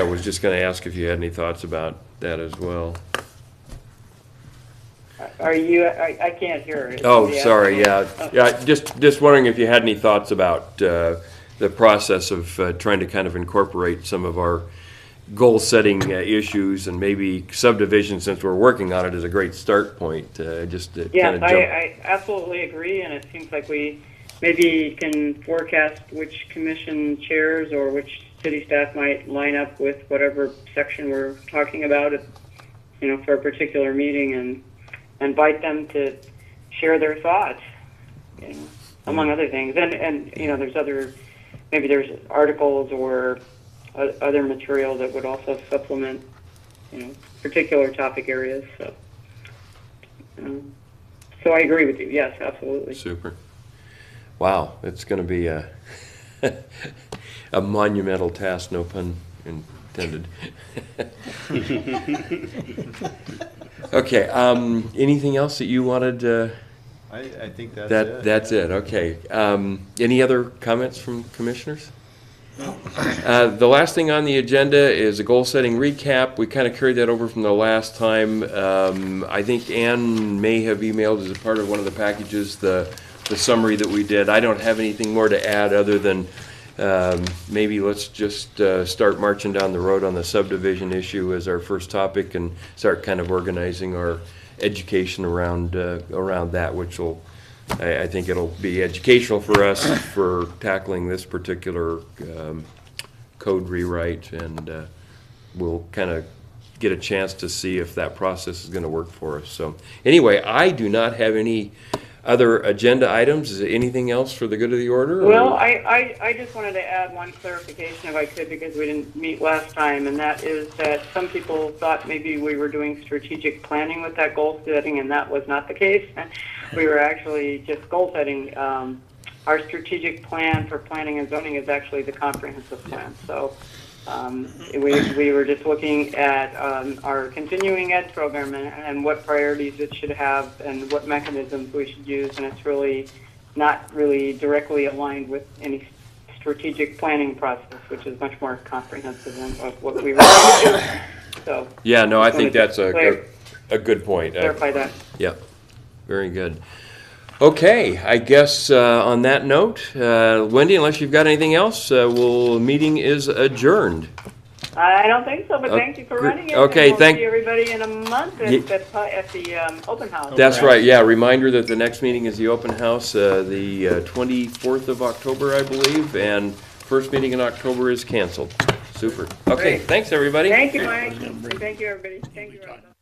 was just going to ask if you had any thoughts about that as well.
Are you, I can't hear it.
Oh,
Yeah.
sorry, yeah. Yeah, just wondering if you had any thoughts about the process of trying to kind of incorporate some of our goal-setting issues, and maybe subdivision, since we're working on it, is a great start point. Just to kind
Yes,
of
I absolutely agree, and it seems like we maybe can forecast which commission chairs or which city staff might line up with whatever section we're talking about, for a particular meeting, and invite them to share their thoughts, among other things. And there's articles or other material that would also supplement, particular topic areas. So I agree with you. Yes, absolutely.
Super. Wow, it's going to be a a monumental task, no pun intended. Okay, anything else that you wanted?
I think that's it.
That's it, okay. Any other comments from commissioners? The last thing on the agenda is a goal-setting recap. We kind of carried that over from the last time. I think Ann may have emailed as a part of one of the packages the summary that we did. I don't have anything more to add other than maybe let's just start marching down the road on the subdivision issue as our first topic, and start kind of organizing our education around that, which will, I think it'll be educational for us for tackling this particular code rewrite, and we'll kind of get a chance to see if that process is going to work for us. So anyway, I do not have any other agenda items. Is there anything else for the good of the order?
Well, I just wanted to add one clarification if I could, because we didn't meet last time, and that is that some people thought maybe we were doing strategic planning with that goal setting, and that was not the case. We were actually just goal setting. Our strategic plan for planning and zoning is actually the comprehensive plan. So we were just looking at our continuing ed program and what priorities it should have and what mechanisms we should use, and it's really not really directly aligned with any strategic planning process, which is much more comprehensive than what we were trying to do. So
yeah, no, I think that's a good point.
Clarify that.
Yeah, very good. Okay, I guess on that note, Wendy, unless you've got anything else, meeting is adjourned.
I don't think so, but thank you for running it.
Okay,
and we'll see everybody in a month at the open house.
That's right, yeah. Reminder that the next meeting is the open house, the 24th of October, I believe, and first meeting in October is canceled. Super. Okay,
Great.
thanks, everybody.
Thank you, Mike. And thank you, everybody. Thank you, Rhonda.